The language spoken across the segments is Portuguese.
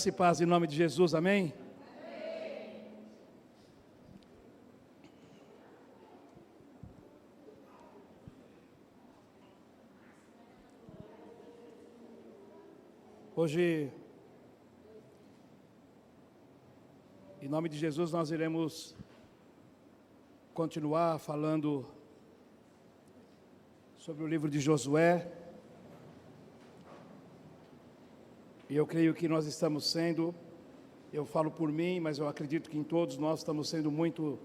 Graça e paz em nome de Jesus, amém? Hoje, em nome de Jesus, nós iremos continuar falando sobre o livro de Josué. E eu creio que nós estamos sendo, eu falo por mim, mas eu acredito que em todos nós estamos sendo muito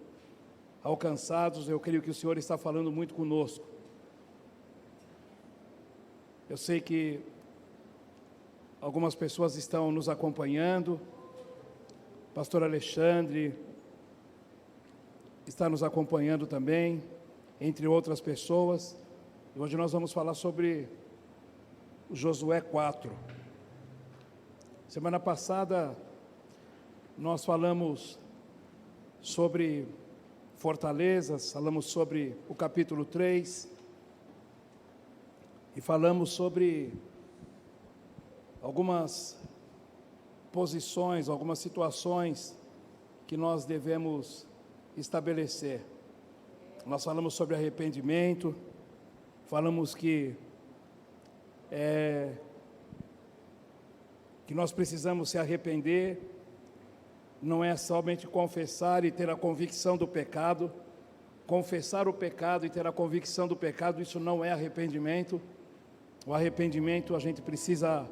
alcançados. Eu creio que o Senhor está falando muito conosco. Eu sei que algumas pessoas estão nos acompanhando. Pastor Alexandre está nos acompanhando também, entre outras pessoas. E hoje nós vamos falar sobre o Josué 4. Semana passada nós falamos sobre fortalezas, falamos sobre o capítulo 3 e falamos sobre algumas posições, algumas situações que nós devemos estabelecer. Nós falamos sobre arrependimento, falamos que nós precisamos se arrepender, não é somente confessar e ter a convicção do pecado. Confessar o pecado e ter a convicção do pecado, isso não é arrependimento. O arrependimento a gente precisa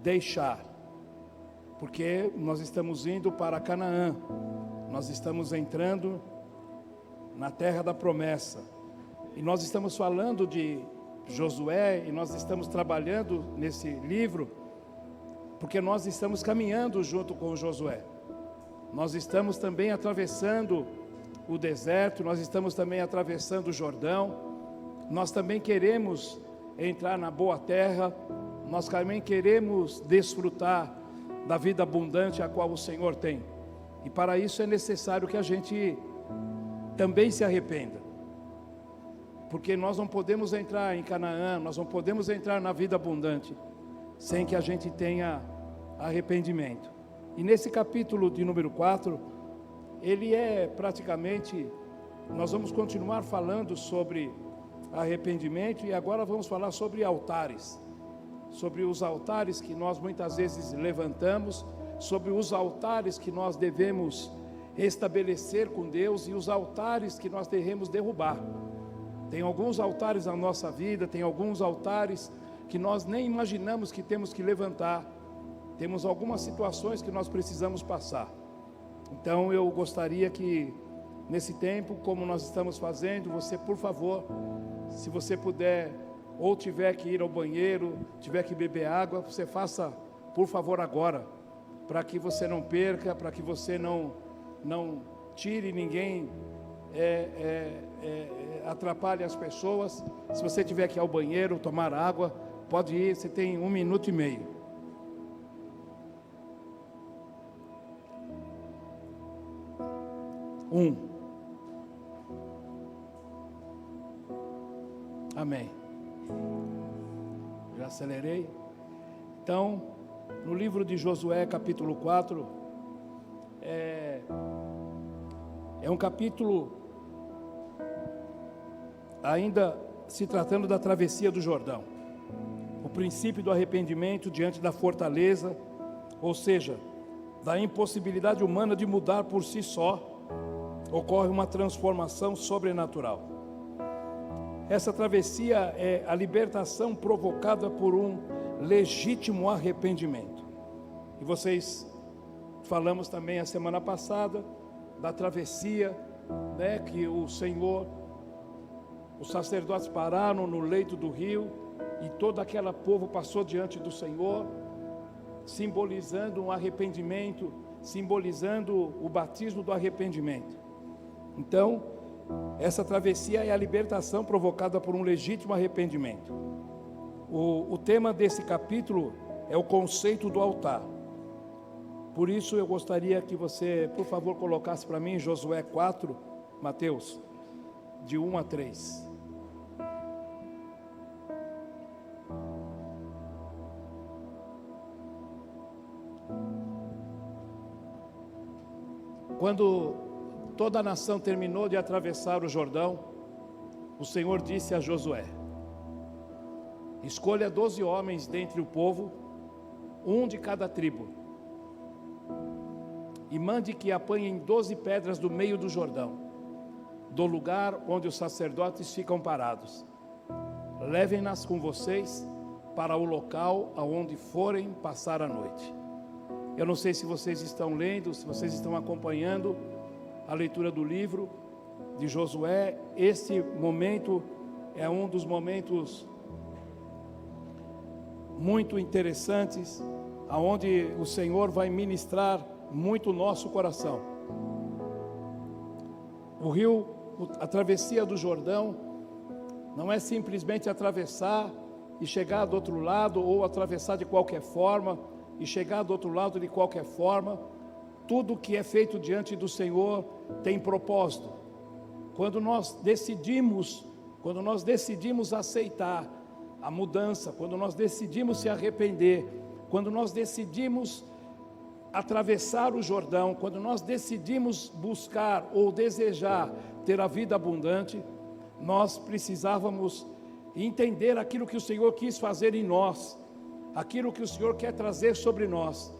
deixar, porque nós estamos indo para Canaã, nós estamos entrando na terra da promessa, e nós estamos falando de Josué, e nós estamos trabalhando nesse livro, porque nós estamos caminhando junto com Josué, nós estamos também atravessando o deserto, nós estamos também atravessando o Jordão, nós também queremos entrar na boa terra, nós também queremos desfrutar da vida abundante a qual o Senhor tem, e para isso é necessário que a gente também se arrependa, porque nós não podemos entrar em Canaã, nós não podemos entrar na vida abundante sem que a gente tenha arrependimento. E nesse capítulo de número 4, ele é praticamente, nós vamos continuar falando sobre arrependimento, e agora vamos falar sobre altares, sobre os altares que nós muitas vezes levantamos, sobre os altares que nós devemos estabelecer com Deus e os altares que nós devemos derrubar. Tem alguns altares na nossa vida, tem alguns altares que nós nem imaginamos que temos que levantar, temos algumas situações que nós precisamos passar. Então eu gostaria que nesse tempo, como nós estamos fazendo, você, por favor, se você puder, ou tiver que ir ao banheiro, tiver que beber água, você faça, por favor, agora, para que você não perca, para que você não tire ninguém, atrapalhe as pessoas. Se você tiver que ir ao banheiro, tomar água, pode ir, você tem 1 minuto e meio. Amém. Já acelerei. Então, no livro de Josué, capítulo 4, é um capítulo ainda se tratando da travessia do Jordão, o princípio do arrependimento diante da fortaleza, ou seja, da impossibilidade humana de mudar por si só, ocorre uma transformação sobrenatural. Essa travessia é a libertação provocada por um legítimo arrependimento. E vocês falamos também a semana passada da travessia, né, que o Senhor, os sacerdotes pararam no leito do rio e todo aquele povo passou diante do Senhor, simbolizando um arrependimento, simbolizando o batismo do arrependimento. Então, essa travessia é a libertação provocada por um legítimo arrependimento. O tema desse capítulo é o conceito do altar. Por isso eu gostaria que você, por favor, colocasse para mim Josué 4, Mateus, de 1 a 3. Quando toda a nação terminou de atravessar o Jordão, o Senhor disse a Josué: escolha 12 homens dentre o povo, um de cada tribo, e mande que apanhem 12 pedras do meio do Jordão, do lugar onde os sacerdotes ficam parados. Levem-nas com vocês para o local aonde forem passar a noite. Eu não sei se vocês estão lendo, se vocês estão acompanhando a leitura do livro de Josué. Este momento é um dos momentos muito interessantes, aonde o Senhor vai ministrar muito o nosso coração. O rio, a travessia do Jordão, não é simplesmente atravessar e chegar do outro lado, ou atravessar de qualquer forma e chegar do outro lado de qualquer forma. Tudo que é feito diante do Senhor tem propósito. Quando nós decidimos aceitar a mudança, quando nós decidimos se arrepender, quando nós decidimos atravessar o Jordão, quando nós decidimos buscar ou desejar ter a vida abundante, nós precisávamos entender aquilo que o Senhor quis fazer em nós, aquilo que o Senhor quer trazer sobre nós.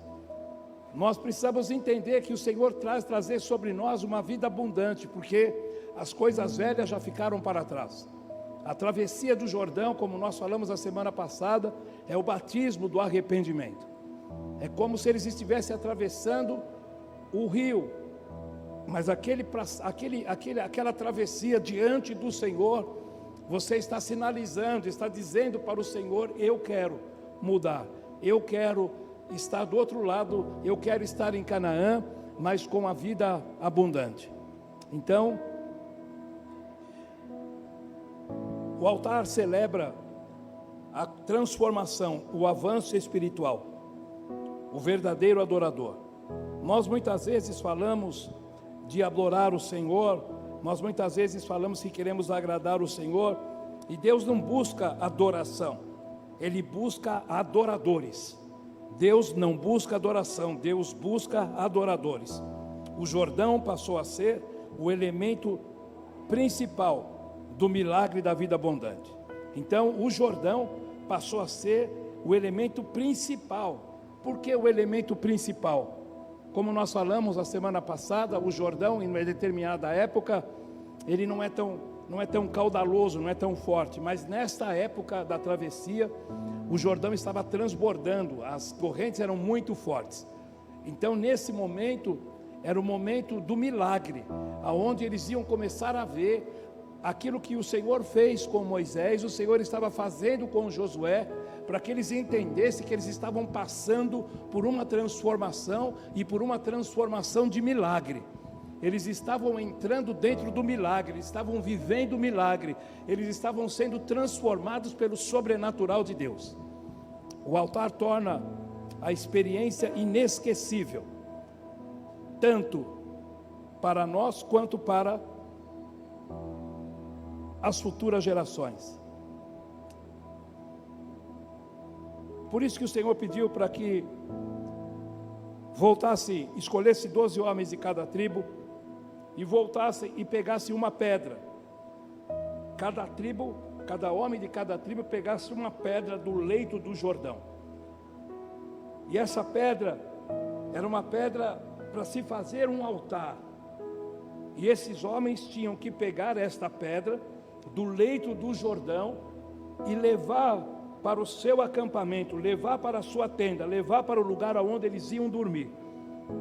Nós precisamos entender que o Senhor trazer sobre nós uma vida abundante, porque as coisas velhas já ficaram para trás. A travessia do Jordão, como nós falamos a semana passada, é o batismo do arrependimento. É como se eles estivessem atravessando o rio, mas aquela travessia diante do Senhor, você está sinalizando, está dizendo para o Senhor: eu quero mudar, eu quero estar do outro lado, eu quero estar em Canaã, mas com a vida abundante. Então, o altar celebra a transformação, o avanço espiritual, o verdadeiro adorador. Nós muitas vezes falamos de adorar o Senhor, nós muitas vezes falamos que queremos agradar o Senhor, e Deus não busca adoração, Ele busca adoradores. Deus não busca adoração, Deus busca adoradores. O Jordão passou a ser o elemento principal do milagre da vida abundante. Então, o Jordão passou a ser o elemento principal. Por que o elemento principal? Como nós falamos a semana passada, o Jordão, em uma determinada época, ele não é tão caudaloso, não é tão forte, mas nesta época da travessia, o Jordão estava transbordando, as correntes eram muito fortes. Então, nesse momento, era o momento do milagre, aonde eles iam começar a ver aquilo que o Senhor fez com Moisés, o Senhor estava fazendo com Josué, para que eles entendessem que eles estavam passando por uma transformação, e por uma transformação de milagre. Eles estavam entrando dentro do milagre, eles estavam vivendo o milagre, eles estavam sendo transformados pelo sobrenatural de Deus. O altar torna a experiência inesquecível, tanto para nós quanto para as futuras gerações. Por isso que o Senhor pediu para que escolhesse 12 homens de cada tribo, e voltassem e pegassem uma pedra. Cada homem de cada tribo pegasse uma pedra do leito do Jordão. E essa pedra era uma pedra para se fazer um altar. E esses homens tinham que pegar esta pedra do leito do Jordão e levar para o seu acampamento, levar para a sua tenda, levar para o lugar onde eles iam dormir.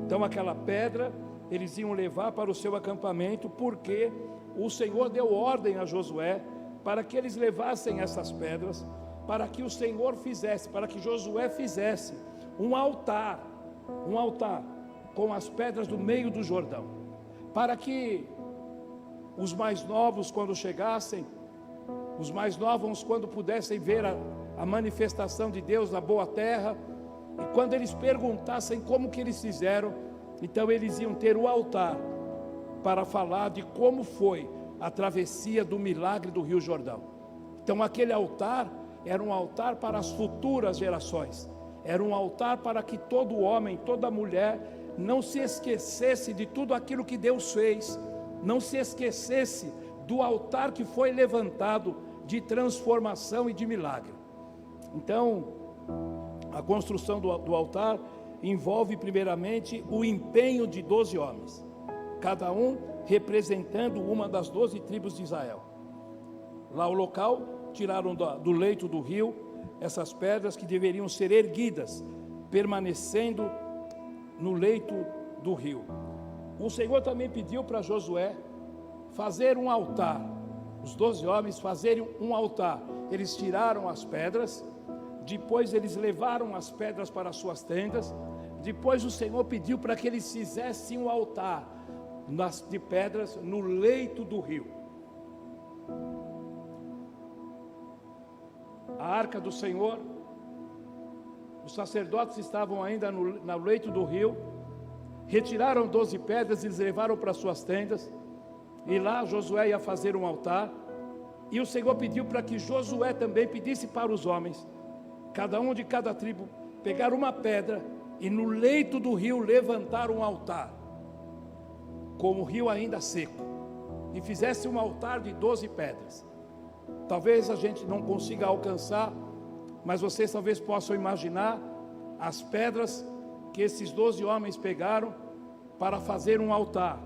Então aquela pedra eles iam levar para o seu acampamento, porque o Senhor deu ordem a Josué para que eles levassem essas pedras, para que o Senhor fizesse, para que Josué fizesse um altar com as pedras do meio do Jordão, para que os mais novos, quando chegassem, os mais novos, quando pudessem ver a manifestação de Deus na boa terra, e quando eles perguntassem como que eles fizeram, então eles iam ter o altar para falar de como foi a travessia do milagre do Rio Jordão. Então aquele altar era um altar para as futuras gerações, era um altar para que todo homem, toda mulher não se esquecesse de tudo aquilo que Deus fez, não se esquecesse do altar que foi levantado de transformação e de milagre. Então, a construção do altar envolve primeiramente o empenho de 12 homens, cada um representando uma das 12 tribos de Israel. Lá o local, tiraram do leito do rio essas pedras que deveriam ser erguidas, permanecendo no leito do rio. O Senhor também pediu para Josué fazer um altar, os 12 homens fazerem um altar. Eles tiraram as pedras, depois eles levaram as pedras para as suas tendas, depois o Senhor pediu para que eles fizessem um altar de pedras no leito do rio. A arca do Senhor, os sacerdotes estavam ainda no leito do rio, retiraram 12 pedras e eles levaram para suas tendas, e lá Josué ia fazer um altar, e o Senhor pediu para que Josué também pedisse para os homens, cada um de cada tribo, pegar uma pedra e no leito do rio levantar um altar, com o rio ainda seco, e fizesse um altar de 12 pedras. Talvez a gente não consiga alcançar, mas vocês talvez possam imaginar as pedras que esses 12 homens pegaram para fazer um altar.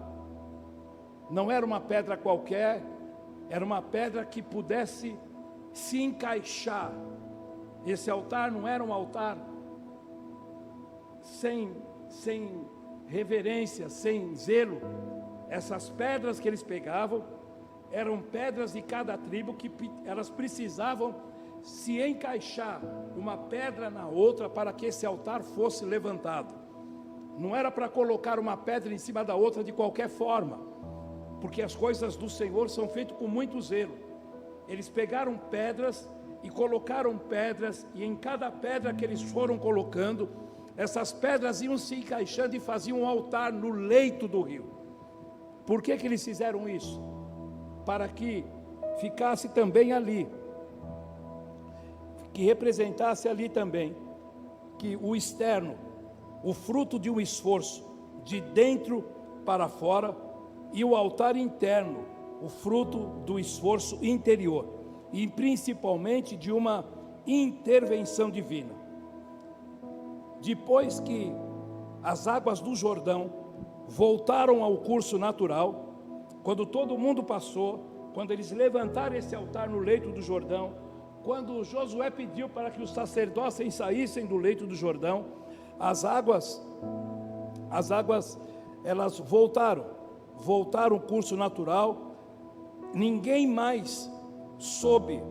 Não era uma pedra qualquer, era uma pedra que pudesse se encaixar. Esse altar não era um altar sem reverência, sem zelo. Essas pedras que eles pegavam eram pedras de cada tribo que elas precisavam se encaixar uma pedra na outra para que esse altar fosse levantado. Não era para colocar uma pedra em cima da outra de qualquer forma, porque as coisas do Senhor são feitas com muito zelo. Eles pegaram pedras e colocaram pedras, e em cada pedra que eles foram colocando, essas pedras iam se encaixando e faziam um altar no leito do rio. Por que eles fizeram isso? Para que ficasse também ali, que representasse ali também, que o externo, o fruto de um esforço, de dentro para fora, e o altar interno, o fruto do esforço interior, e principalmente de uma intervenção divina. Depois que as águas do Jordão voltaram ao curso natural, quando todo mundo passou, quando eles levantaram esse altar no leito do Jordão, quando Josué pediu para que os sacerdotes saíssem do leito do Jordão, as águas elas voltaram ao curso natural. Ninguém mais soube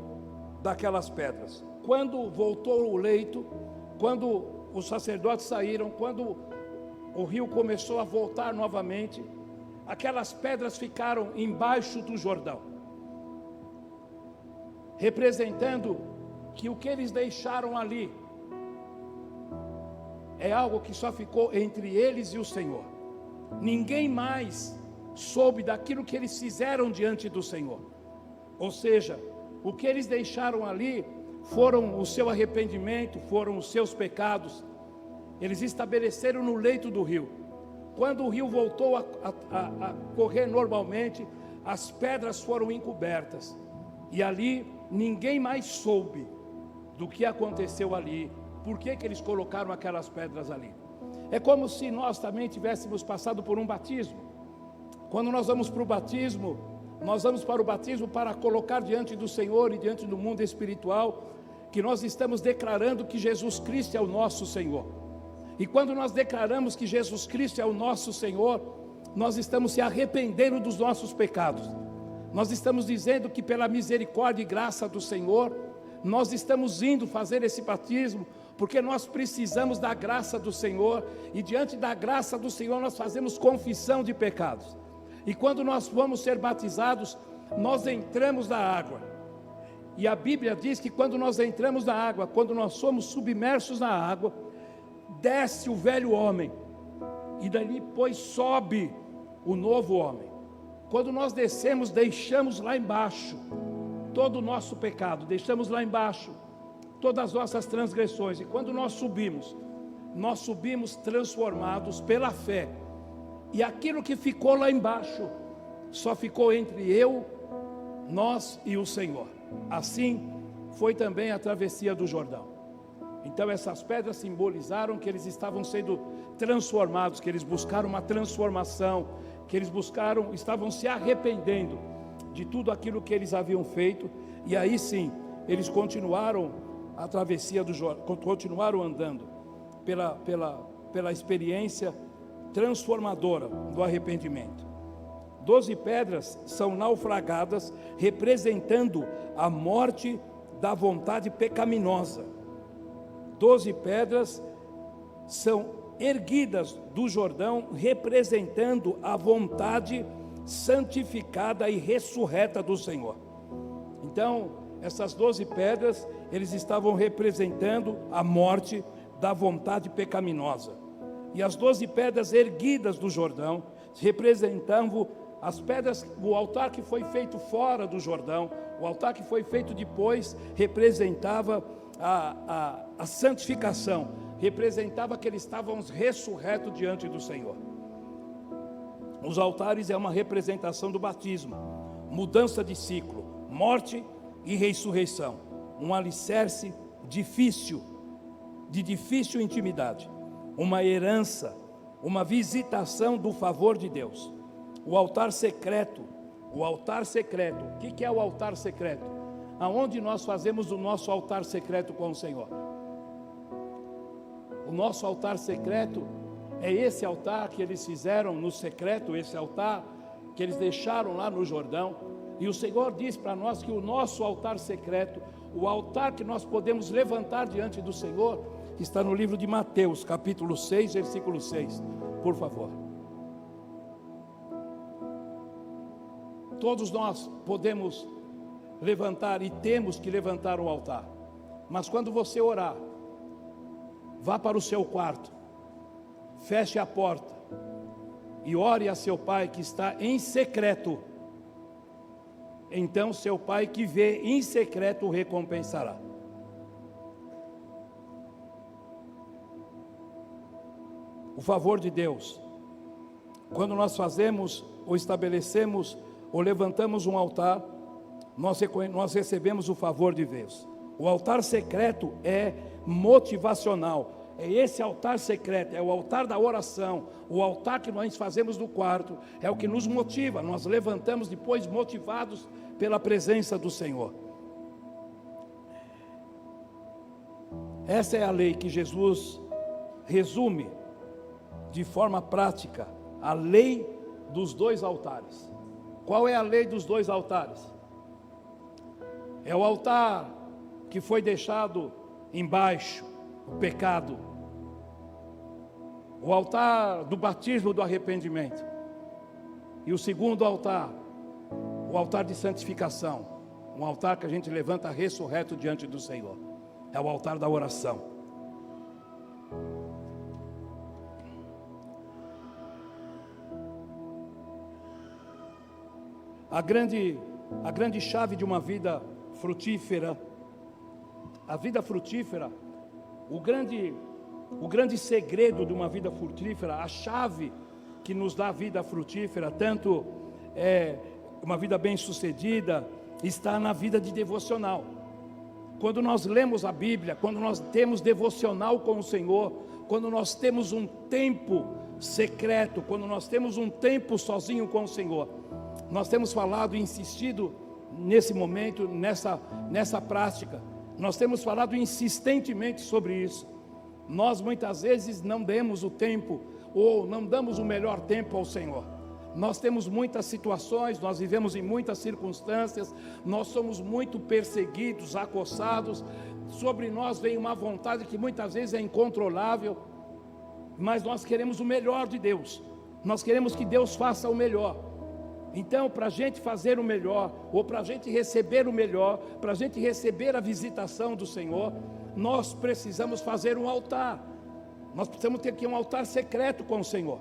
daquelas pedras. Quando voltou o leito, quando os sacerdotes saíram, quando o rio começou a voltar novamente, aquelas pedras ficaram embaixo do Jordão, representando que o que eles deixaram ali é algo que só ficou entre eles e o Senhor. Ninguém mais soube daquilo que eles fizeram diante do Senhor. Ou seja, o que eles deixaram ali foram o seu arrependimento, foram os seus pecados. Eles estabeleceram no leito do rio. Quando o rio voltou a correr normalmente, as pedras foram encobertas, e ali ninguém mais soube do que aconteceu ali. Por que eles colocaram aquelas pedras ali? É como se nós também tivéssemos passado por um batismo. Quando nós vamos para o batismo, nós vamos para o batismo para colocar diante do Senhor e diante do mundo espiritual que nós estamos declarando que Jesus Cristo é o nosso Senhor. E quando nós declaramos que Jesus Cristo é o nosso Senhor, nós estamos se arrependendo dos nossos pecados. Nós estamos dizendo que pela misericórdia e graça do Senhor, nós estamos indo fazer esse batismo, porque nós precisamos da graça do Senhor, e diante da graça do Senhor nós fazemos confissão de pecados. E quando nós vamos ser batizados, nós entramos na água. E a Bíblia diz que quando nós entramos na água, quando nós somos submersos na água, desce o velho homem, e dali depois sobe o novo homem. Quando nós descemos, deixamos lá embaixo todo o nosso pecado, deixamos lá embaixo todas as nossas transgressões, e quando nós subimos, nós subimos transformados pela fé. E aquilo que ficou lá embaixo, só ficou entre nós e o Senhor. Assim foi também a travessia do Jordão. Então essas pedras simbolizaram que eles estavam sendo transformados, que eles buscaram uma transformação, que eles estavam se arrependendo de tudo aquilo que eles haviam feito. E aí sim, eles continuaram a travessia do Jordão, continuaram andando pela experiência transformadora do arrependimento. 12 pedras são naufragadas, representando a morte da vontade pecaminosa. 12 pedras são erguidas do Jordão, representando a vontade santificada e ressurreta do Senhor. Então, essas 12 pedras, eles estavam representando a morte da vontade pecaminosa. E as 12 pedras erguidas do Jordão representavam as pedras, o altar que foi feito fora do Jordão, o altar que foi feito depois, representava a santificação, representava que eles estavam ressurretos diante do Senhor. Os altares é uma representação do batismo, mudança de ciclo, morte e ressurreição, um alicerce difícil, de difícil intimidade, uma herança, uma visitação do favor de Deus. O altar secreto, o que é o altar secreto? Aonde nós fazemos o nosso altar secreto com o Senhor? O nosso altar secreto é esse altar que eles fizeram no secreto, esse altar que eles deixaram lá no Jordão. E o Senhor diz para nós que o nosso altar secreto, o altar que nós podemos levantar diante do Senhor, está no livro de Mateus, capítulo 6, versículo 6, por favor. Todos nós podemos levantar e temos que levantar o altar. Mas quando você orar, vá para o seu quarto, feche a porta e ore a seu pai que está em secreto. Então seu pai que vê em secreto o recompensará. O favor de Deus. Quando nós fazemos ou estabelecemos ou levantamos um altar, nós recebemos o favor de Deus. O altar secreto é motivacional. É esse altar secreto, é o altar da oração, o altar que nós fazemos no quarto, é o que nos motiva. Nós levantamos depois motivados pela presença do Senhor. Essa é a lei que Jesus resume de forma prática, a lei dos dois altares. Qual é a lei dos dois altares? É o altar que foi deixado embaixo, o pecado. O altar do batismo do arrependimento. E o segundo altar, o altar de santificação. Um altar que a gente levanta ressurreto diante do Senhor. É o altar da oração. A grande chave de uma vida frutífera, a vida frutífera, o grande segredo de uma vida frutífera, a chave que nos dá a vida frutífera, tanto uma vida bem-sucedida, está na vida de devocional. Quando nós lemos a Bíblia, quando nós temos devocional com o Senhor, quando nós temos um tempo secreto, quando nós temos um tempo sozinho com o Senhor, nós temos falado e insistido nesse momento, nessa prática, nós temos falado insistentemente sobre isso. Nós muitas vezes não demos o tempo, ou não damos o melhor tempo ao Senhor. Nós temos muitas situações, nós vivemos em muitas circunstâncias, nós somos muito perseguidos, acossados, sobre nós vem uma vontade que muitas vezes é incontrolável, mas nós queremos o melhor de Deus, nós queremos que Deus faça o melhor. Então, para a gente fazer o melhor, ou para a gente receber o melhor, para a gente receber a visitação do Senhor, nós precisamos fazer um altar. Nós precisamos ter aqui um altar secreto com o Senhor.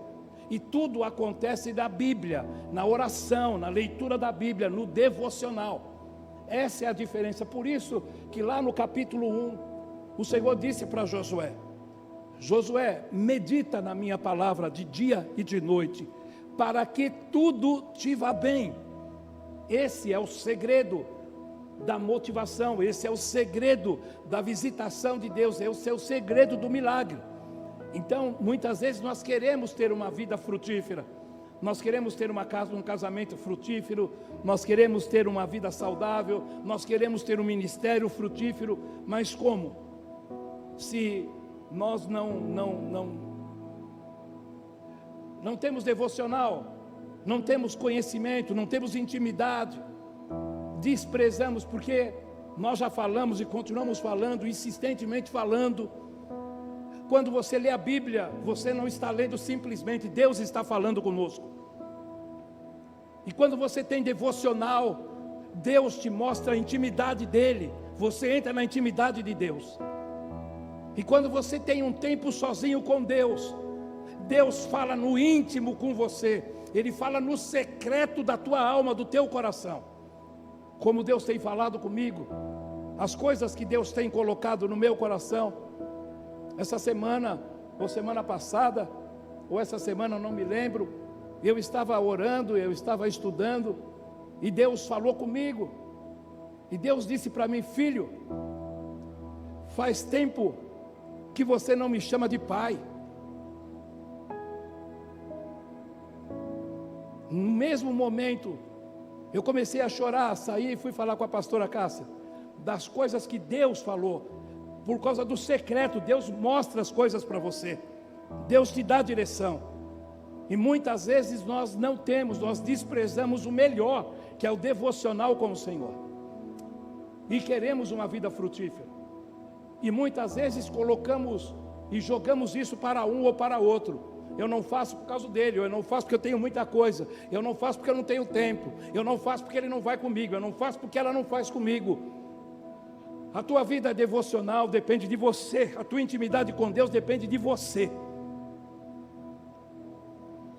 E tudo acontece na Bíblia, na oração, na leitura da Bíblia, no devocional. Essa é a diferença. Por isso que lá no capítulo 1, o Senhor disse para Josué: Josué, medita na minha palavra de dia e de noite, para que tudo te vá bem. Esse é o segredo da motivação, esse é o segredo da visitação de Deus, esse é o segredo do milagre. Então, muitas vezes nós queremos ter uma vida frutífera, nós queremos ter uma casa, um casamento frutífero, nós queremos ter uma vida saudável, nós queremos ter um ministério frutífero, mas como? Se nós não temos devocional, não temos conhecimento, não temos intimidade, desprezamos, porque nós já falamos e continuamos falando, insistentemente falando. Quando você lê a Bíblia, você não está lendo simplesmente, Deus está falando conosco. E quando você tem devocional, Deus te mostra a intimidade dEle, você entra na intimidade de Deus. E quando você tem um tempo sozinho com Deus, Deus fala no íntimo com você, Ele fala no secreto da tua alma, do teu coração. Como Deus tem falado comigo, as coisas que Deus tem colocado no meu coração, essa semana, ou semana passada, ou essa semana, não me lembro, eu estava orando, eu estava estudando, e Deus falou comigo, e Deus disse para mim: filho, faz tempo que você não me chama de pai. No mesmo momento, eu comecei a chorar, saí e fui falar com a pastora Cássia, das coisas que Deus falou, por causa do secreto. Deus mostra as coisas para você, Deus te dá direção, e muitas vezes nós não temos, nós desprezamos o melhor, que é o devocional com o Senhor, e queremos uma vida frutífera, e muitas vezes colocamos e jogamos isso para um ou para outro. Eu não faço por causa dele, eu não faço porque eu tenho muita coisa, eu não faço porque eu não tenho tempo, eu não faço porque ele não vai comigo, eu não faço porque ela não faz comigo. A tua vida devocional depende de você, a tua intimidade com Deus depende de você.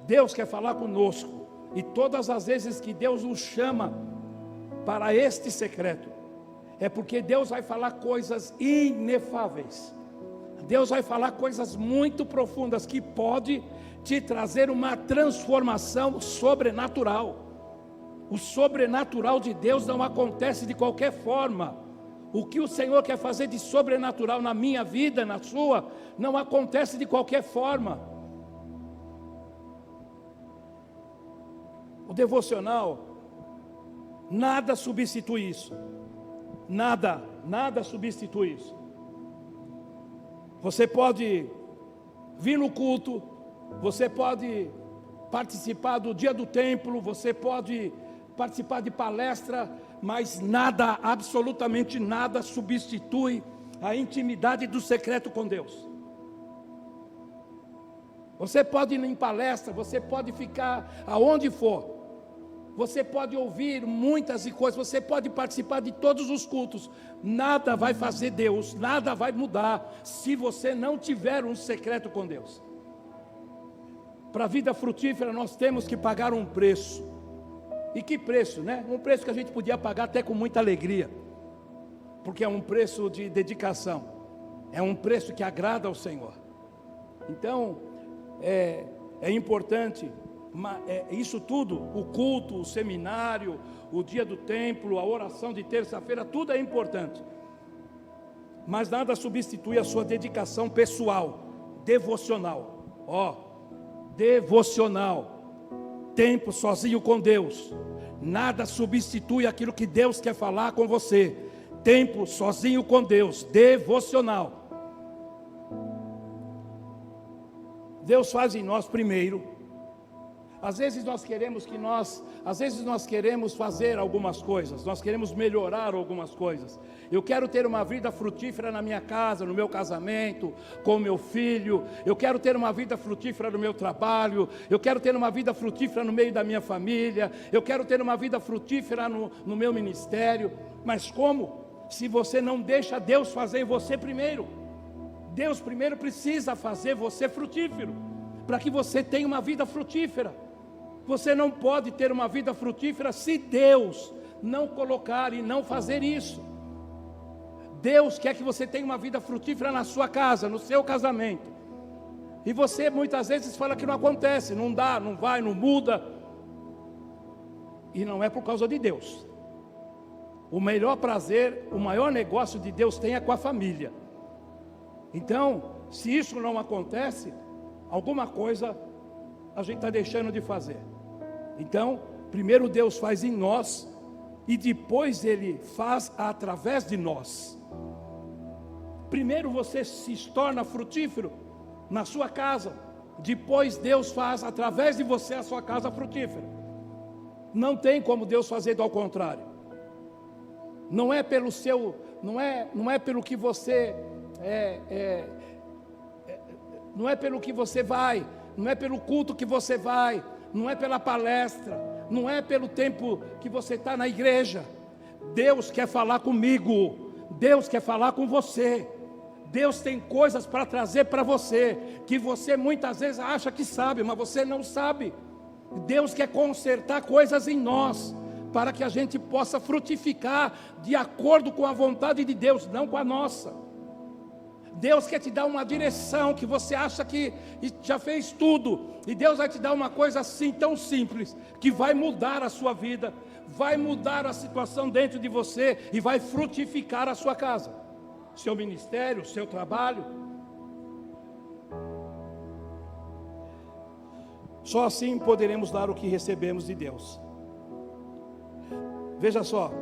Deus quer falar conosco, e todas as vezes que Deus nos chama para este secreto, é porque Deus vai falar coisas inefáveis, Deus vai falar coisas muito profundas, que pode te trazer uma transformação sobrenatural. O sobrenatural de Deus não acontece de qualquer forma. O que o Senhor quer fazer de sobrenatural na minha vida, na sua, não acontece de qualquer forma. O devocional, nada substitui isso. Nada substitui isso. Você pode vir no culto, você pode participar do dia do templo, você pode participar de palestra, mas nada, absolutamente nada substitui a intimidade do secreto com Deus. Você pode ir em palestra, você pode ficar aonde for, você pode ouvir muitas coisas, você pode participar de todos os cultos, nada vai fazer Deus, nada vai mudar, se você não tiver um secreto com Deus. Para a vida frutífera nós temos que pagar um preço. E que preço, né? Um preço que a gente podia pagar até com muita alegria, porque é um preço de dedicação, é um preço que agrada ao Senhor. Então, é importante, isso tudo, o culto, o seminário, o dia do templo, a oração de terça-feira, tudo é importante, mas nada substitui a sua dedicação pessoal, devocional. Devocional, tempo sozinho com Deus, nada substitui aquilo que Deus quer falar com você. Tempo sozinho com Deus, devocional. Deus faz em nós primeiro. Às vezes nós queremos fazer algumas coisas, nós queremos melhorar algumas coisas. Eu quero ter uma vida frutífera na minha casa, no meu casamento, com o meu filho. Eu quero ter uma vida frutífera no meu trabalho. Eu quero ter uma vida frutífera no meio da minha família. Eu quero ter uma vida frutífera no meu ministério. Mas como? Se você não deixa Deus fazer em você primeiro. Deus primeiro precisa fazer você frutífero, para que você tenha uma vida frutífera. Você não pode ter uma vida frutífera se Deus não colocar e não fazer isso. Deus quer que você tenha uma vida frutífera na sua casa, no seu casamento. E você muitas vezes fala que não acontece, não dá, não vai, não muda. E não é por causa de Deus. O melhor prazer, o maior negócio de Deus tem é com a família. Então, se isso não acontece, alguma coisa a gente está deixando de fazer. Então, primeiro Deus faz em nós, e depois Ele faz através de nós. Primeiro você se torna frutífero na sua casa, depois Deus faz através de você a sua casa frutífera. Não tem como Deus fazer ao contrário. Não é pelo seu, não é pelo que você não é pelo que você vai, não é pelo culto que você vai, não é pela palestra, não é pelo tempo que você está na igreja. Deus quer falar comigo, Deus quer falar com você. Deus tem coisas para trazer para você, que você muitas vezes acha que sabe, mas você não sabe. Deus quer consertar coisas em nós, para que a gente possa frutificar de acordo com a vontade de Deus, não com a nossa. Deus quer te dar uma direção que você acha que já fez tudo, e Deus vai te dar uma coisa assim tão simples, que vai mudar a sua vida, vai mudar a situação dentro de você, e vai frutificar a sua casa, seu ministério, seu trabalho. Só assim poderemos dar o que recebemos de Deus. Veja só,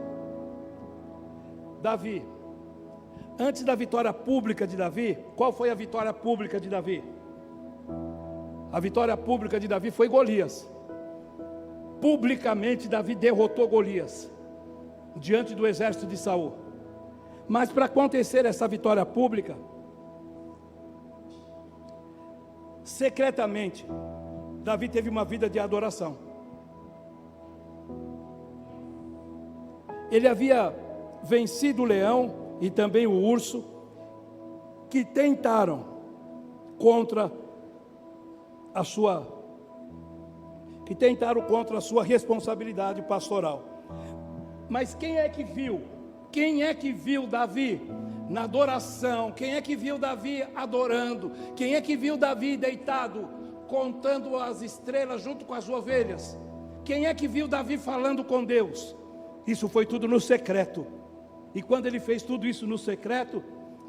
Davi, antes da vitória pública de Davi, qual foi a vitória pública de Davi? A vitória pública de Davi foi Golias. Publicamente Davi derrotou Golias diante do exército de Saul. Mas para acontecer essa vitória pública, secretamente, Davi teve uma vida de adoração. Ele havia vencido o leão e também o urso, que tentaram contra a sua responsabilidade pastoral. Mas quem é que viu? Quem é que viu Davi na adoração? Quem é que viu Davi adorando? Quem é que viu Davi deitado, contando as estrelas junto com as ovelhas? Quem é que viu Davi falando com Deus? Isso foi tudo no secreto. E quando ele fez tudo isso no secreto,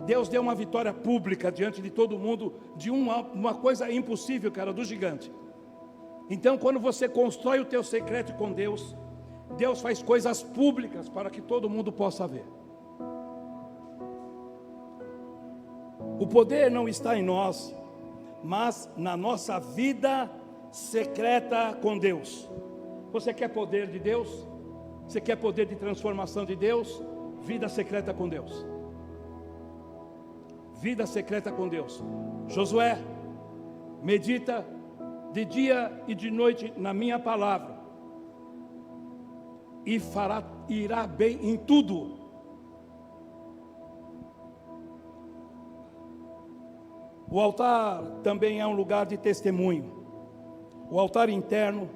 Deus deu uma vitória pública diante de todo mundo, de uma coisa impossível, que era do gigante. Então, quando você constrói o teu secreto com Deus, Deus faz coisas públicas para que todo mundo possa ver. O poder não está em nós, mas na nossa vida secreta com Deus. Você quer poder de Deus? Você quer poder de transformação de Deus? Vida secreta com Deus. Vida secreta com Deus. Josué, medita de dia e de noite na minha palavra, e irá bem em tudo. O altar também é um lugar de testemunho. O altar interno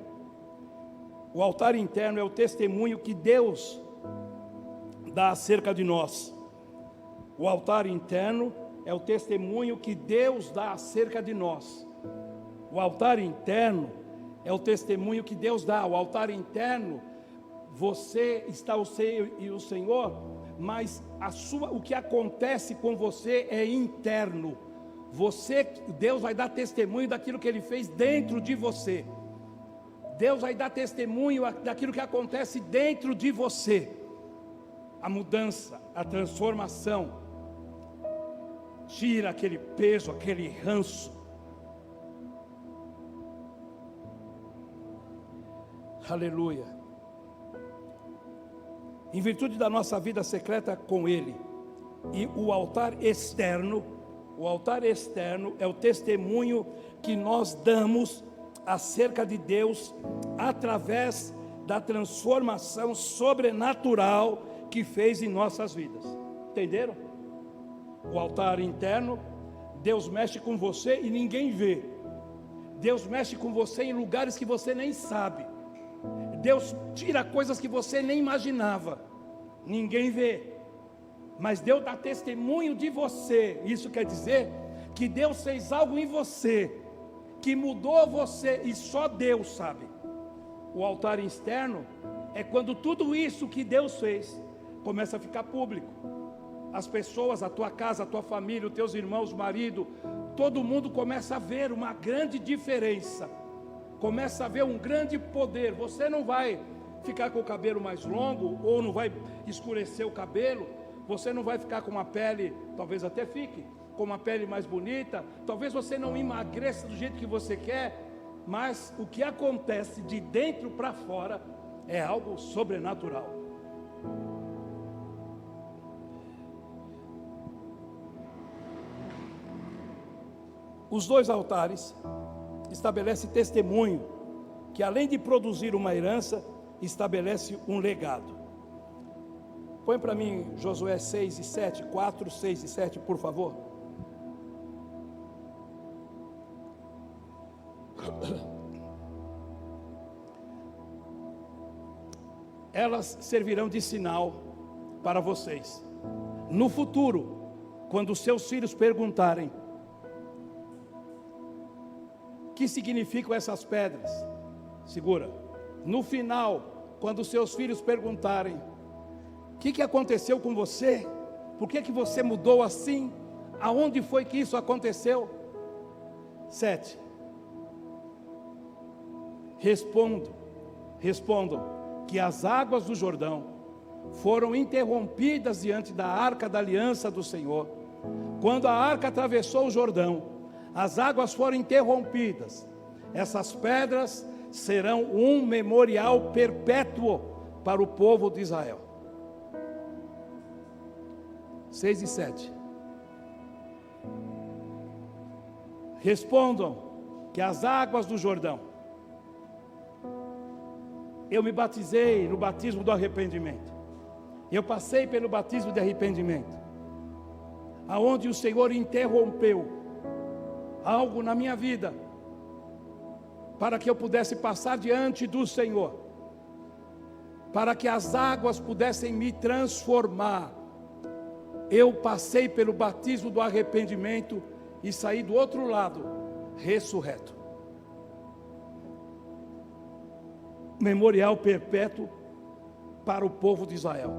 é o testemunho que Deus dá acerca de nós. O altar interno é o testemunho que Deus dá acerca de nós. O altar interno é o testemunho que Deus dá. O altar interno, você está o Senhor, mas o que acontece com você é interno. Deus vai dar testemunho daquilo que Ele fez dentro de você. Deus vai dar testemunho daquilo que acontece dentro de você. A mudança, a transformação, tira aquele peso, aquele ranço. Aleluia. Em virtude da nossa vida secreta com Ele, e o altar externo é o testemunho que nós damos acerca de Deus, através da transformação sobrenatural que fez em nossas vidas. Entenderam? O altar interno, Deus mexe com você e ninguém vê. Deus mexe com você em lugares que você nem sabe. Deus tira coisas que você nem imaginava. Ninguém vê. Mas Deus dá testemunho de você. Isso quer dizer que Deus fez algo em você, que mudou você, e só Deus sabe. O altar externo é quando tudo isso que Deus fez começa a ficar público. As pessoas, a tua casa, a tua família, os teus irmãos, marido, todo mundo começa a ver uma grande diferença, começa a ver um grande poder. Você não vai ficar com o cabelo mais longo, ou não vai escurecer o cabelo, você não vai ficar com uma pele, talvez até fique, com uma pele mais bonita, talvez você não emagreça do jeito que você quer, mas o que acontece de dentro para fora é algo sobrenatural. Os dois altares estabelecem testemunho, que além de produzir uma herança, estabelece um legado. Põe para mim Josué 6 e 7, 4, 6 e 7, por favor. Elas servirão de sinal para vocês. No futuro, quando seus filhos perguntarem: o que significam essas pedras? Segura. No final, quando seus filhos perguntarem: o que aconteceu com você? Por que você mudou assim? Aonde foi que isso aconteceu? 7. Respondam que as águas do Jordão foram interrompidas diante da arca da aliança do Senhor. Quando a arca atravessou o Jordão, as águas foram interrompidas. Essas pedras serão um memorial perpétuo para o povo de Israel. 6 e 7. Respondam que as águas do Jordão, eu me batizei no batismo do arrependimento, eu passei pelo batismo de arrependimento, aonde o Senhor interrompeu algo na minha vida, para que eu pudesse passar diante do Senhor, para que as águas pudessem me transformar. Eu passei pelo batismo do arrependimento e saí do outro lado, ressurreto. Memorial perpétuo para o povo de Israel.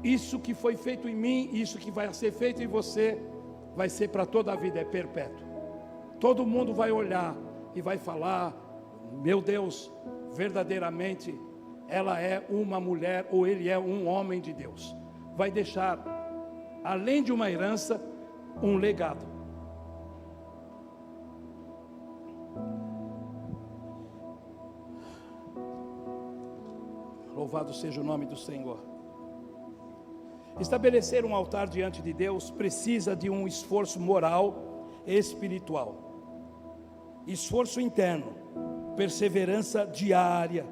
Isso que foi feito em mim, isso que vai ser feito em você, vai ser para toda a vida, é perpétuo. Todo mundo vai olhar e vai falar: meu Deus, verdadeiramente ela é uma mulher, ou ele é um homem de Deus. Vai deixar, além de uma herança, um legado. Louvado seja o nome do Senhor. Estabelecer um altar diante de Deus precisa de um esforço moral e espiritual. Esforço interno, perseverança diária.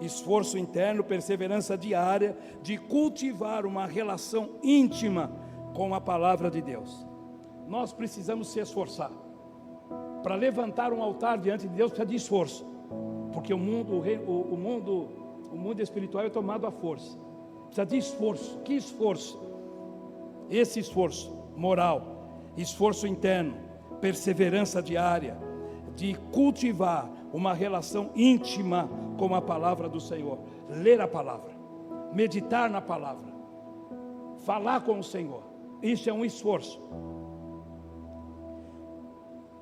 Esforço interno, perseverança diária de cultivar uma relação íntima com a palavra de Deus. Nós precisamos se esforçar. Para levantar um altar diante de Deus precisa de esforço, porque o mundo espiritual é tomado à força. Precisa de esforço. Que esforço? Esse esforço moral, esforço interno, perseverança diária, de cultivar uma relação íntima com a palavra do Senhor. Ler a palavra, meditar na palavra, falar com o Senhor. Isso é um esforço.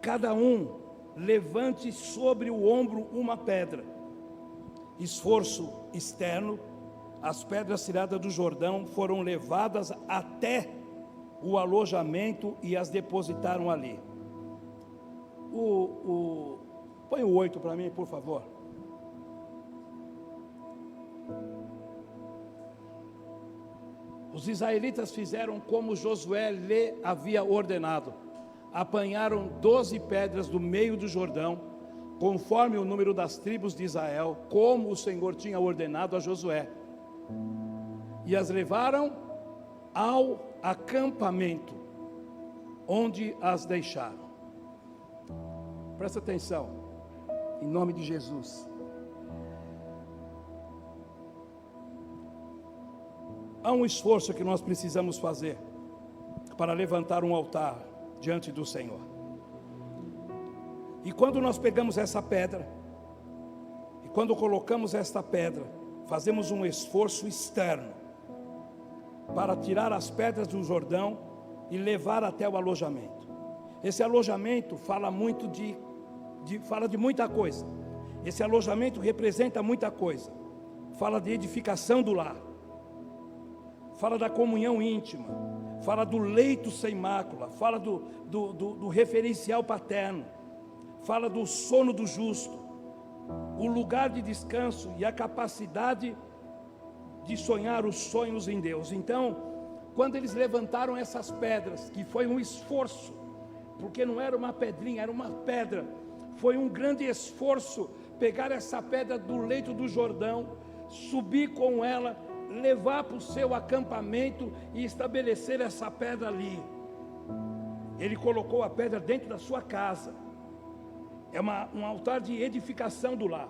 Cada um levante sobre o ombro uma pedra. Esforço externo. As pedras tiradas do Jordão foram levadas até o alojamento e as depositaram ali. Põe o 8 para mim, por favor. Os israelitas fizeram como Josué lhe havia ordenado. Apanharam 12 pedras do meio do Jordão, conforme o número das tribos de Israel, como o Senhor tinha ordenado a Josué, e as levaram ao acampamento, onde as deixaram. Presta atenção, em nome de Jesus. Há um esforço que nós precisamos fazer para levantar um altar diante do Senhor. E quando nós pegamos essa pedra, e quando colocamos esta pedra, fazemos um esforço externo para tirar as pedras do Jordão e levar até o alojamento. Esse alojamento fala muito fala de muita coisa. Esse alojamento representa muita coisa. Fala de edificação do lar, fala da comunhão íntima, fala do leito sem mácula, fala do referencial paterno, fala do sono do justo, o lugar de descanso e a capacidade de sonhar os sonhos em Deus. Então, quando eles levantaram essas pedras, que foi um esforço, porque não era uma pedrinha, era uma pedra, foi um grande esforço pegar essa pedra do leito do Jordão, subir com ela, levar para o seu acampamento e estabelecer essa pedra ali. Ele colocou a pedra dentro da sua casa. É um altar de edificação do lar.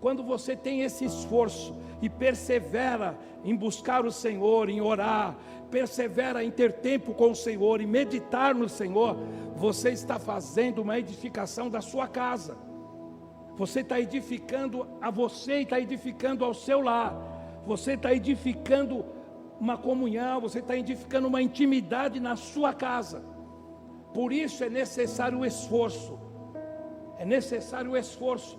Quando você tem esse esforço e persevera em buscar o Senhor, em orar, persevera em ter tempo com o Senhor e meditar no Senhor, você está fazendo uma edificação da sua casa. Você está edificando a você e está edificando ao seu lar. Você está edificando uma comunhão, você está edificando uma intimidade na sua casa. Por isso é necessário o esforço. É necessário o esforço,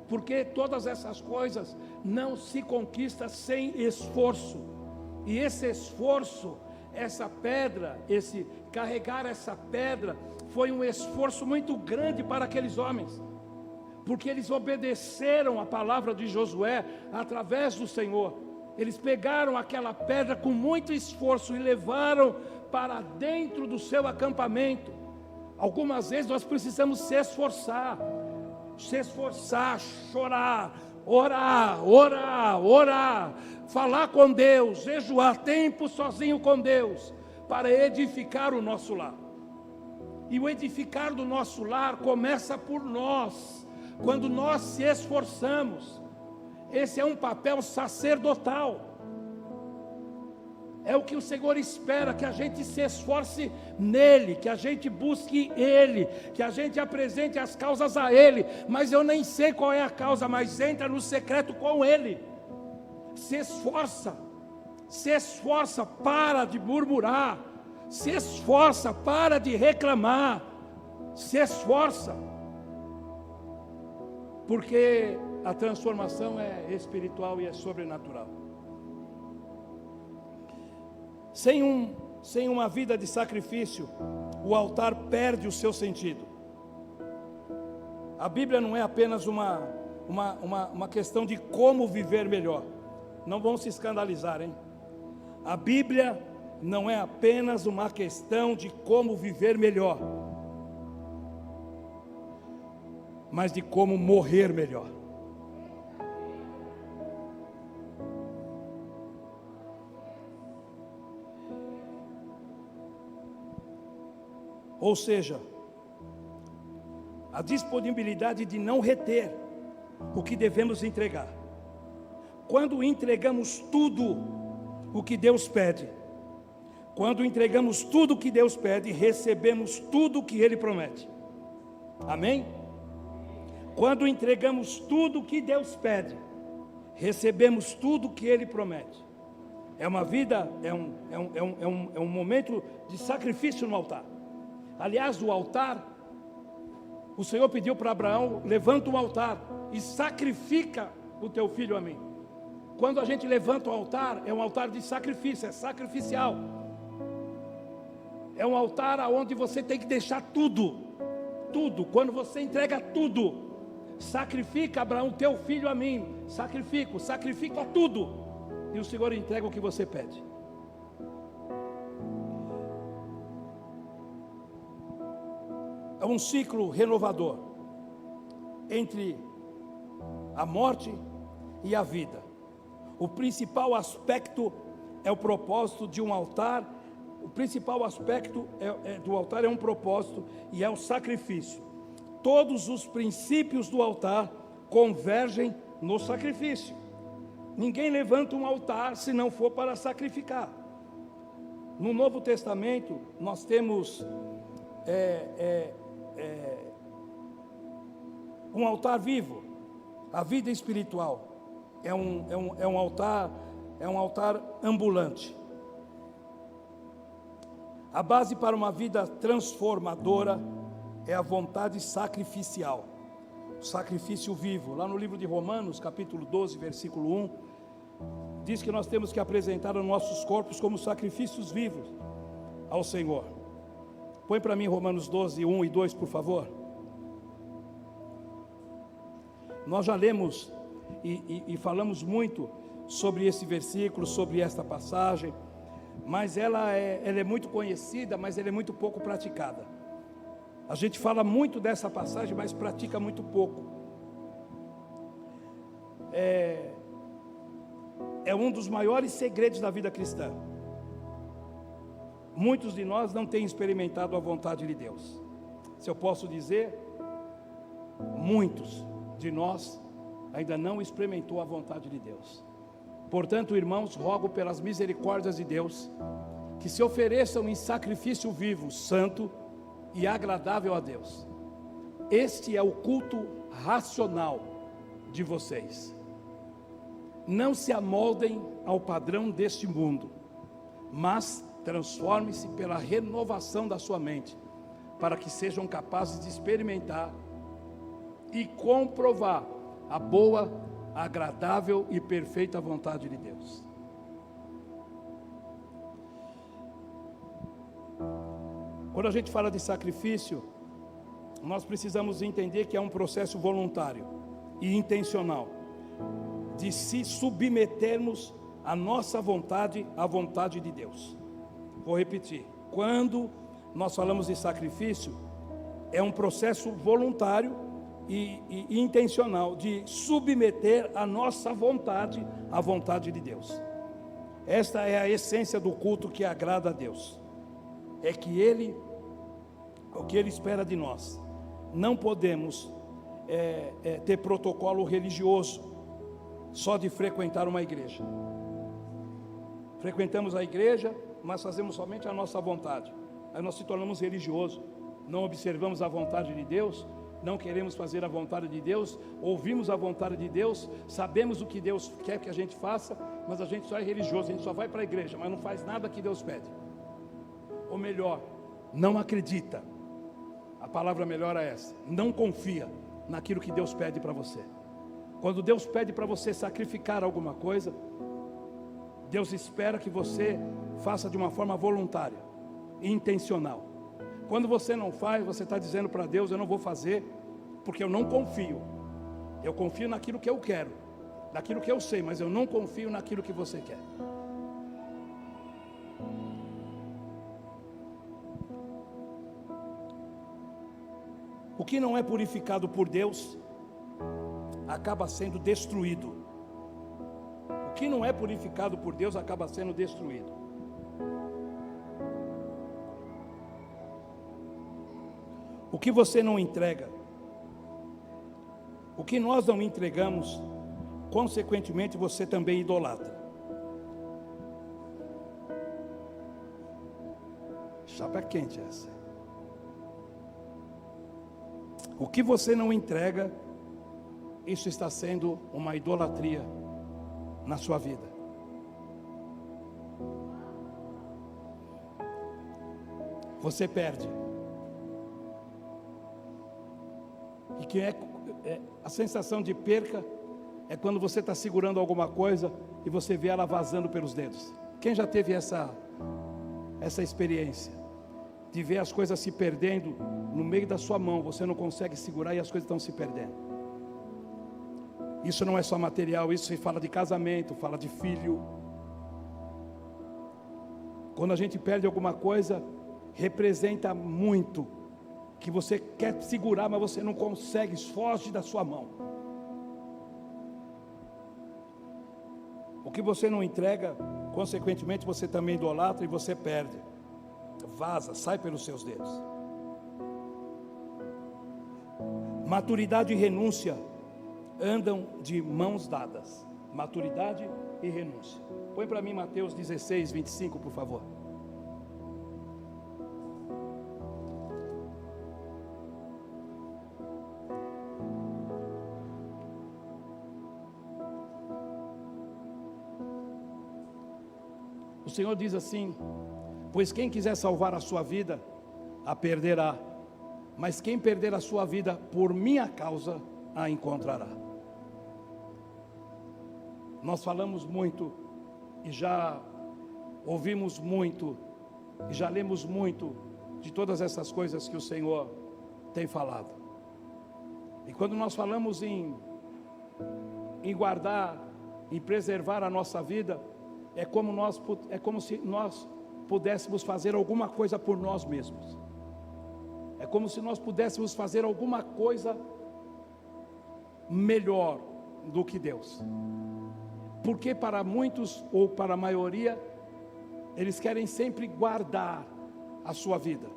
porque todas essas coisas não se conquistam sem esforço. E esse esforço, essa pedra, carregar essa pedra, foi um esforço muito grande para aqueles homens, porque eles obedeceram a palavra de Josué através do Senhor. Eles pegaram aquela pedra com muito esforço e levaram para dentro do seu acampamento. Algumas vezes nós precisamos se esforçar, chorar, orar, falar com Deus, jejuar, tempo sozinho com Deus, para edificar o nosso lar. E o edificar do nosso lar começa por nós, quando nós se esforçamos. Esse é um papel sacerdotal. É o que o Senhor espera, que a gente se esforce nele, que a gente busque ele, que a gente apresente as causas a ele. Mas eu nem sei qual é a causa, mas entra no secreto com ele. Se esforça, para de murmurar, se esforça, para de reclamar, se esforça, porque a transformação é espiritual e é sobrenatural. Sem uma vida de sacrifício, o altar perde o seu sentido. A Bíblia não é apenas uma questão de como viver melhor. Não vão se escandalizar, hein? A Bíblia não é apenas uma questão de como viver melhor, mas de como morrer melhor. Ou seja, a disponibilidade de não reter o que devemos entregar. Quando entregamos tudo o que Deus pede, quando entregamos tudo o que Deus pede, recebemos tudo o que Ele promete. Amém? Quando entregamos tudo o que Deus pede, recebemos tudo o que Ele promete. É uma vida, é um momento de sacrifício no altar. Aliás, o altar, o Senhor pediu para Abraão: levanta um altar e sacrifica o teu filho a mim. Quando a gente levanta o altar, é um altar de sacrifício, é sacrificial. É um altar onde você tem que deixar tudo. Quando você entrega tudo, sacrifica, Abraão, teu filho a mim. Sacrifica tudo. E o Senhor entrega o que você pede. É um ciclo renovador entre a morte e a vida. O principal aspecto é o propósito de um altar. O principal aspecto do altar é um propósito e é o sacrifício. Todos os princípios do altar convergem no sacrifício. Ninguém levanta um altar se não for para sacrificar. No Novo Testamento nós temos um altar vivo. A vida espiritual é um altar ambulante. A base para uma vida transformadora é a vontade sacrificial, o sacrifício vivo. Lá no livro de Romanos, capítulo 12, versículo 1, diz que nós temos que apresentar os nossos corpos como sacrifícios vivos ao Senhor. Põe para mim Romanos 12, 1 e 2, por favor. Nós já lemos e falamos muito sobre esse versículo, sobre esta passagem, mas ela é muito conhecida, mas ela é muito pouco praticada. A gente fala muito dessa passagem, mas pratica muito pouco. É um dos maiores segredos da vida cristã. Muitos de nós não têm experimentado a vontade de Deus. Se eu posso dizer, muitos de nós ainda não experimentou a vontade de Deus. Portanto, irmãos, rogo pelas misericórdias de Deus, que se ofereçam em sacrifício vivo, santo e agradável a Deus. Este é o culto racional de vocês. Não se amoldem ao padrão deste mundo, mas transforme-se pela renovação da sua mente, para que sejam capazes de experimentar e comprovar a boa, agradável e perfeita vontade de Deus. Quando a gente fala de sacrifício, nós precisamos entender que é um processo voluntário e intencional, de se submetermos a nossa vontade à vontade de Deus. Vou repetir, quando nós falamos de sacrifício, é um processo voluntário e intencional de submeter a nossa vontade à vontade de Deus. Esta é a essência do culto que agrada a Deus. É que o que Ele espera de nós. Não podemos ter protocolo religioso só de frequentar uma igreja. Frequentamos a igreja, mas fazemos somente a nossa vontade. Aí nós se tornamos religiosos, não observamos a vontade de Deus, não queremos fazer a vontade de Deus, ouvimos a vontade de Deus, sabemos o que Deus quer que a gente faça, mas a gente só é religioso, a gente só vai para a igreja, mas não faz nada que Deus pede. Ou melhor, não acredita. A palavra melhor é essa, não confia naquilo que Deus pede para você. Quando Deus pede para você sacrificar alguma coisa, Deus espera que você faça de uma forma voluntária e intencional. Quando você não faz, você está dizendo para Deus: eu não vou fazer, porque eu não confio. Eu confio naquilo que eu quero, naquilo que eu sei, mas eu não confio naquilo que você quer. O que não é purificado por Deus acaba sendo destruído. O que não é purificado por Deus acaba sendo destruído. O que você não entrega, o que nós não entregamos, consequentemente você também idolatra. Chapa quente essa. O que você não entrega, isso está sendo uma idolatria na sua vida. Você perde. E que a sensação de perca é quando você está segurando alguma coisa e você vê ela vazando pelos dedos. Quem já teve essa experiência de ver as coisas se perdendo no meio da sua mão? Você não consegue segurar e as coisas estão se perdendo. Isso não é só material, isso fala de casamento, fala de filho. Quando a gente perde alguma coisa, representa muito, que você quer segurar, mas você não consegue, foge da sua mão. O que você não entrega, consequentemente você também idolatra e você perde. Vaza, sai pelos seus dedos. Maturidade e renúncia andam de mãos dadas. Maturidade e renúncia. Põe para mim Mateus 16, 25, por favor. O Senhor diz assim: pois quem quiser salvar a sua vida, a perderá, mas quem perder a sua vida por minha causa, a encontrará. Nós falamos muito, e já ouvimos muito, e já lemos muito, de todas essas coisas que o Senhor tem falado. E quando nós falamos em guardar, em preservar a nossa vida, é como se nós pudéssemos fazer alguma coisa por nós mesmos. É como se nós pudéssemos fazer alguma coisa melhor do que Deus. Porque para muitos, ou para a maioria, eles querem sempre guardar a sua vida.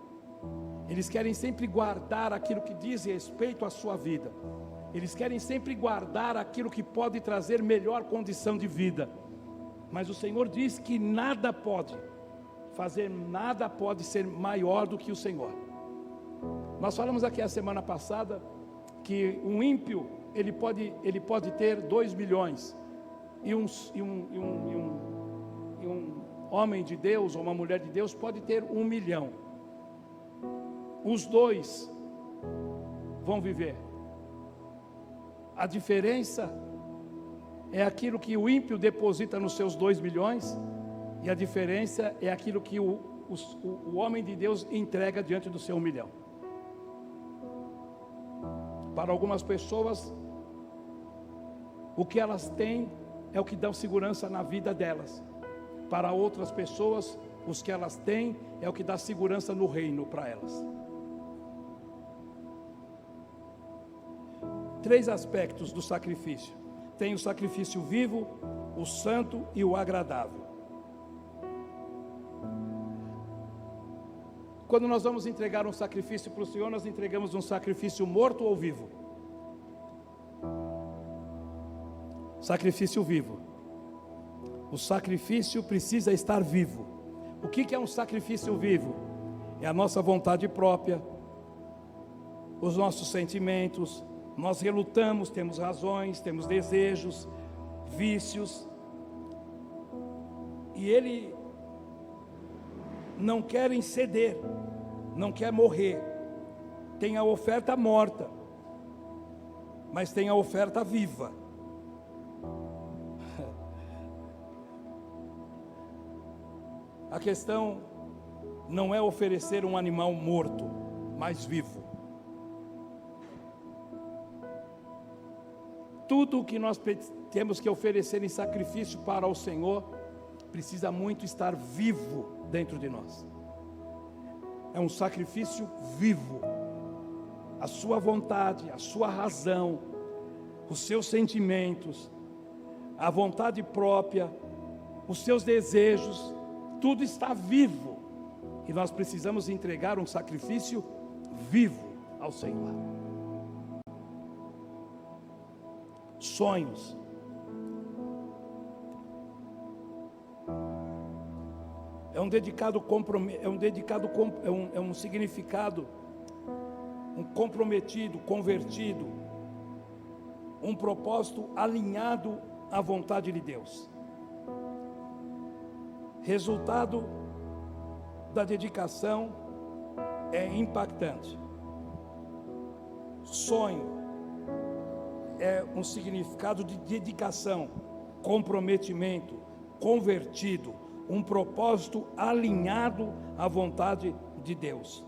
Eles querem sempre guardar aquilo que diz respeito à sua vida. Eles querem sempre guardar aquilo que pode trazer melhor condição de vida. Mas o Senhor diz que nada pode ser maior do que o Senhor. Nós falamos aqui a semana passada que um ímpio, ele pode ter 2 milhões, e um homem de Deus ou uma mulher de Deus pode ter 1 milhão. Os dois vão viver. A diferença é aquilo que o ímpio deposita nos seus 2 milhões, e a diferença é aquilo que o homem de Deus entrega diante do seu 1 milhão. Para algumas pessoas, o que elas têm é o que dá segurança na vida delas. Para outras pessoas, os que elas têm é o que dá segurança no reino para elas. 3 aspectos do sacrifício. Tem o sacrifício vivo, o santo e o agradável. Quando nós vamos entregar um sacrifício para o Senhor, nós entregamos um sacrifício morto ou vivo? Sacrifício vivo. O sacrifício precisa estar vivo. O que é um sacrifício vivo? É a nossa vontade própria, os nossos sentimentos. Nós relutamos, temos razões, temos desejos, vícios, e Ele não quer ceder, não quer morrer. Tem a oferta morta, mas tem a oferta viva. A questão não é oferecer um animal morto, mas vivo. Tudo o que nós temos que oferecer em sacrifício para o Senhor precisa muito estar vivo dentro de nós. É um sacrifício vivo. A sua vontade, a sua razão, os seus sentimentos, a vontade própria, os seus desejos, tudo está vivo. E nós precisamos entregar um sacrifício vivo ao Senhor. Sonhos. É um significado, um comprometido, convertido, um propósito alinhado à vontade de Deus. Resultado da dedicação é impactante. Sonho é um significado de dedicação, comprometimento, convertido, um propósito alinhado à vontade de Deus.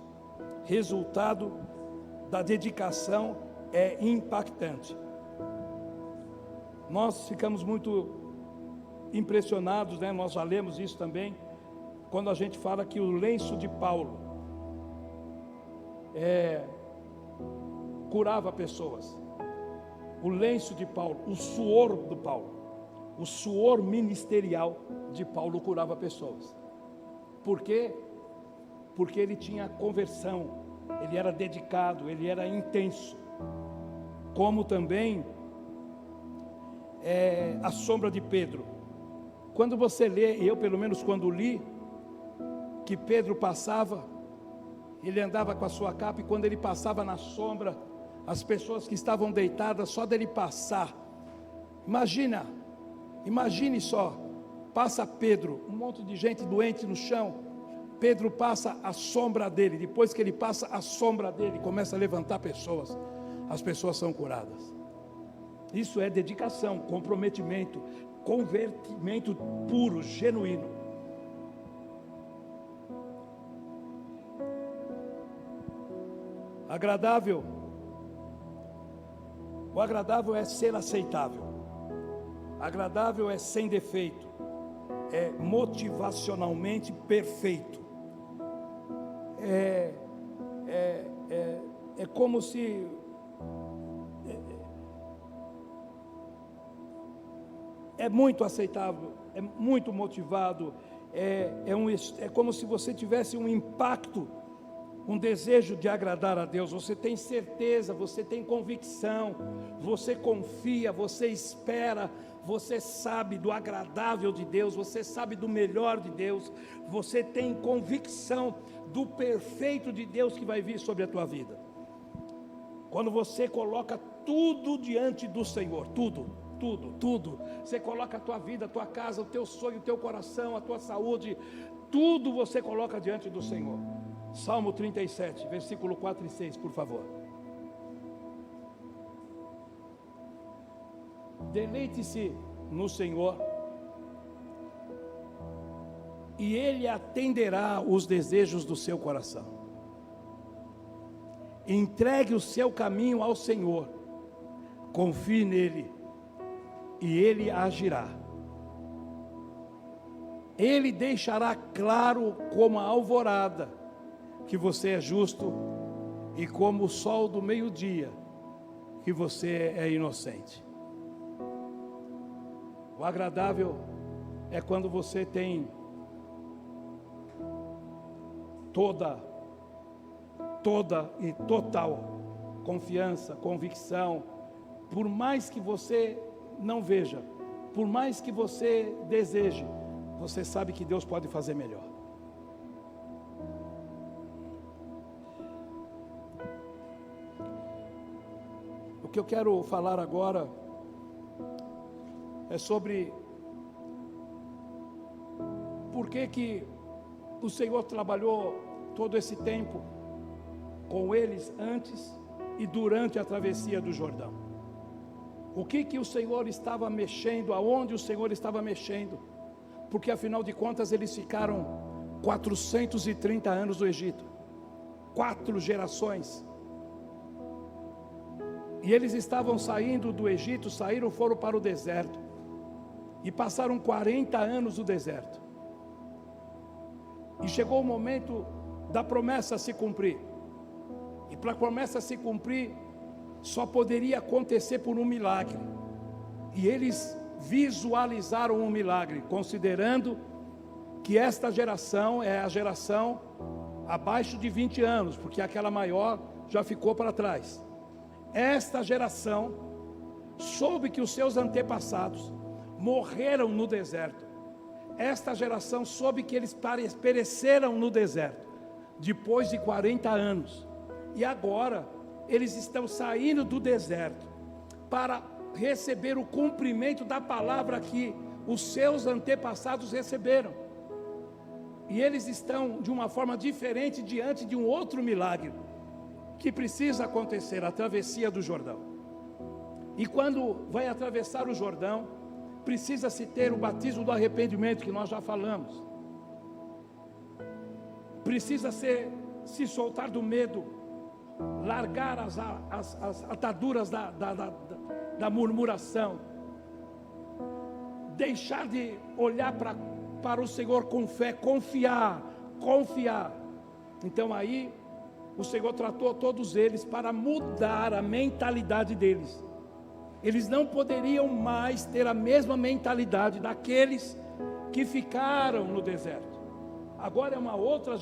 Resultado da dedicação é impactante. Nós ficamos muito impressionados, né? Nós já lemos isso também, quando a gente fala que o lenço de Paulo curava pessoas. O lenço de Paulo, o suor do Paulo, o suor ministerial de Paulo curava pessoas. Por quê? Porque ele tinha conversão, ele era dedicado, ele era intenso. Como também a sombra de Pedro. Quando você lê, eu pelo menos quando li, que Pedro passava, ele andava com a sua capa, e quando ele passava na sombra, as pessoas que estavam deitadas, só dele passar, imagine só, passa Pedro, um monte de gente doente no chão. Pedro passa a sombra dele. Depois que ele passa a sombra dele, começa a levantar pessoas. As pessoas são curadas. Isso é dedicação, comprometimento, convertimento puro, genuíno. Agradável. O agradável é ser aceitável. Agradável é sem defeito. É motivacionalmente perfeito. É como se é muito aceitável, é muito motivado, é como se você tivesse um impacto, um desejo de agradar a Deus. Você tem certeza, você tem convicção, você confia, você espera, você sabe do agradável de Deus, você sabe do melhor de Deus, você tem convicção do perfeito de Deus que vai vir sobre a tua vida. Quando você coloca tudo diante do Senhor, tudo, você coloca a tua vida, a tua casa, o teu sonho, o teu coração, a tua saúde, tudo você coloca diante do Senhor. Salmo 37, versículo 4 e 6, por favor. Deleite-se no Senhor, e Ele atenderá os desejos do seu coração. Entregue o seu caminho ao Senhor, confie nele, e Ele agirá. Ele deixará claro como a alvorada que você é justo, e como o sol do meio-dia que você é inocente. O agradável é quando você tem toda e total confiança, convicção, por mais que você não veja, por mais que você deseje, você sabe que Deus pode fazer melhor. O que eu quero falar agora é sobre por que o Senhor trabalhou todo esse tempo com eles antes e durante a travessia do Jordão. O que o Senhor estava mexendo, aonde o Senhor estava mexendo, porque afinal de contas eles ficaram 430 anos no Egito, 4 gerações, e eles estavam saindo do Egito, foram para o deserto, e passaram 40 anos no deserto, e chegou o momento da promessa se cumprir, e para a promessa se cumprir, só poderia acontecer por um milagre, e eles visualizaram um milagre, considerando que esta geração é a geração abaixo de 20 anos, porque aquela maior já ficou para trás. Esta geração soube que os seus antepassados morreram no deserto. Esta geração soube que eles pereceram no deserto, depois de 40 anos, e agora eles estão saindo do deserto para receber o cumprimento da palavra que os seus antepassados receberam, e eles estão de uma forma diferente diante de um outro milagre que precisa acontecer, a travessia do Jordão. E quando vai atravessar o Jordão, precisa se ter o batismo do arrependimento, que nós já falamos, precisa se soltar do medo, largar as ataduras da murmuração, deixar de olhar para o Senhor com fé, confiar. Então aí o Senhor tratou todos eles para mudar a mentalidade deles. Eles não poderiam mais ter a mesma mentalidade daqueles que ficaram no deserto. Agora é uma outra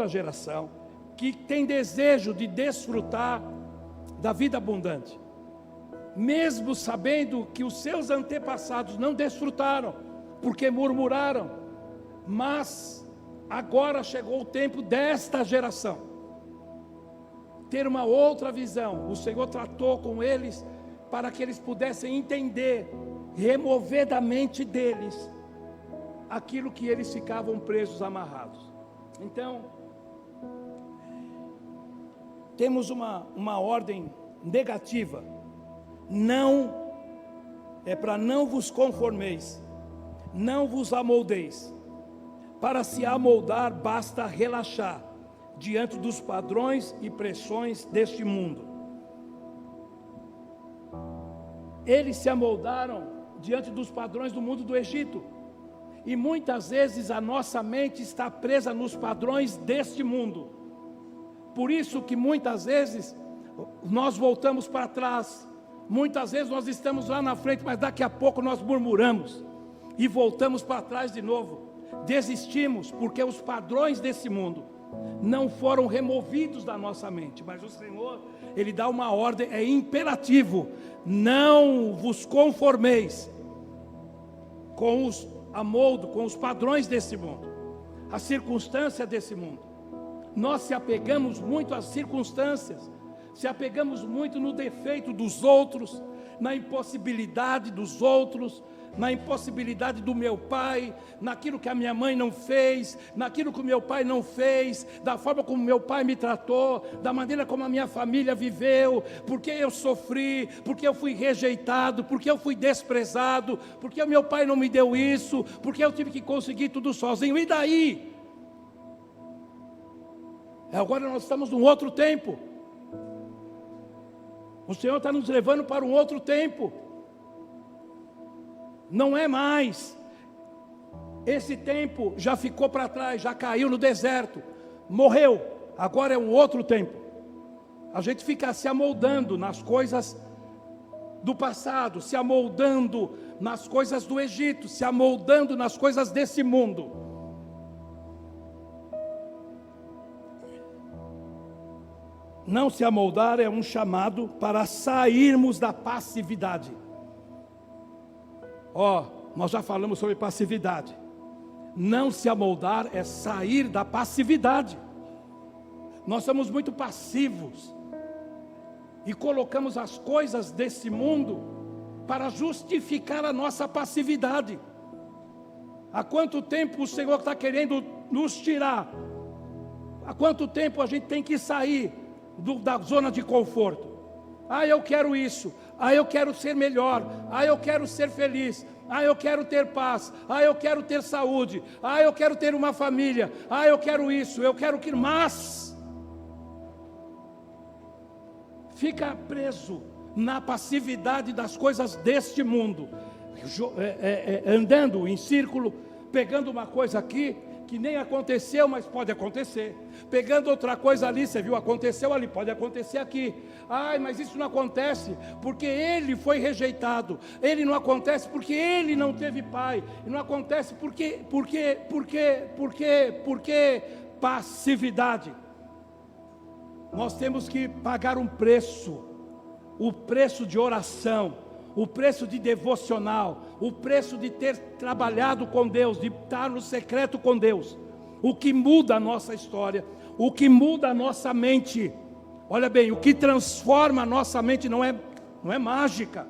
geração que tem desejo de desfrutar da vida abundante, mesmo sabendo que os seus antepassados não desfrutaram, porque murmuraram. Mas agora chegou o tempo desta geração ter uma outra visão. O Senhor tratou com eles para que eles pudessem entender remover da mente deles aquilo que eles ficavam presos, amarrados. Então, temos uma ordem negativa. Não, é para não vos conformeis, não vos amoldeis. Para se amoldar, basta relaxar diante dos padrões e pressões deste mundo. Eles se amoldaram diante dos padrões do mundo do Egito. E muitas vezes a nossa mente está presa nos padrões deste mundo. Por isso que muitas vezes nós voltamos para trás. Muitas vezes nós estamos lá na frente, mas daqui a pouco nós murmuramos e voltamos para trás de novo. Desistimos porque os padrões desse mundo não foram removidos da nossa mente. Mas o Senhor, Ele dá uma ordem, é imperativo: não vos conformeis com os amoldo, com os padrões desse mundo, a circunstância desse mundo. Nós se apegamos muito às circunstâncias, se apegamos muito no defeito dos outros, na impossibilidade dos outros, na impossibilidade do meu pai, naquilo que a minha mãe não fez, naquilo que o meu pai não fez, da forma como meu pai me tratou, da maneira como a minha família viveu, porque eu sofri, porque eu fui rejeitado, porque eu fui desprezado, porque o meu pai não me deu isso, porque eu tive que conseguir tudo sozinho. E daí? Agora nós estamos num outro tempo. O Senhor está nos levando para um outro tempo. Não é mais. Esse tempo já ficou para trás, já caiu no deserto, morreu. Agora é um outro tempo. A gente fica se amoldando nas coisas do passado, se amoldando nas coisas do Egito, se amoldando nas coisas desse mundo. Não se amoldar é um chamado para sairmos da passividade. Nós já falamos sobre passividade. Não se amoldar é sair da passividade. Nós somos muito passivos e colocamos as coisas desse mundo para justificar a nossa passividade. Há quanto tempo o Senhor está querendo nos tirar? Há quanto tempo a gente tem que sair da zona de conforto? Eu quero isso, eu quero ser melhor, eu quero ser feliz, eu quero ter paz, eu quero ter saúde, eu quero ter uma família, eu quero isso, eu quero que... Mas fica preso na passividade das coisas deste mundo, andando em círculo, pegando uma coisa aqui que nem aconteceu, mas pode acontecer, pegando outra coisa ali, você viu, aconteceu ali, pode acontecer aqui. Mas isso não acontece porque ele foi rejeitado, ele não acontece porque ele não teve pai, não acontece porque passividade. Nós temos que pagar um preço, o preço de oração, o preço de devocional, o preço de ter trabalhado com Deus, de estar no secreto com Deus. O que muda a nossa história, o que muda a nossa mente. Olha bem, o que transforma a nossa mente não é mágica.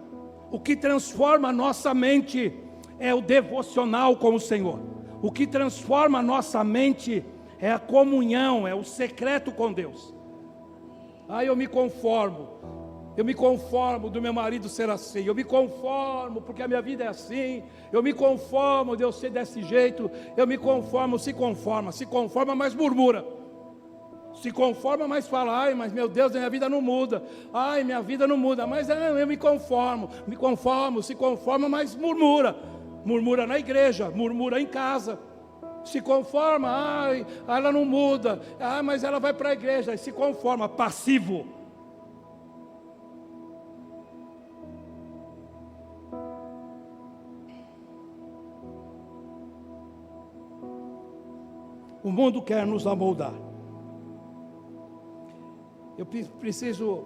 O que transforma a nossa mente é o devocional com o Senhor. O que transforma a nossa mente é a comunhão, é o secreto com Deus. Eu me conformo do meu marido ser assim, eu me conformo porque a minha vida é assim, eu me conformo de eu ser desse jeito, eu me conformo, se conforma, mas murmura, se conforma, mas fala, mas meu Deus, minha vida não muda, minha vida não muda, mas eu me conformo, se conforma, mas murmura na igreja, murmura em casa, se conforma, ela não muda, mas ela vai para a igreja, se conforma, passivo. O mundo quer nos amoldar. Eu preciso...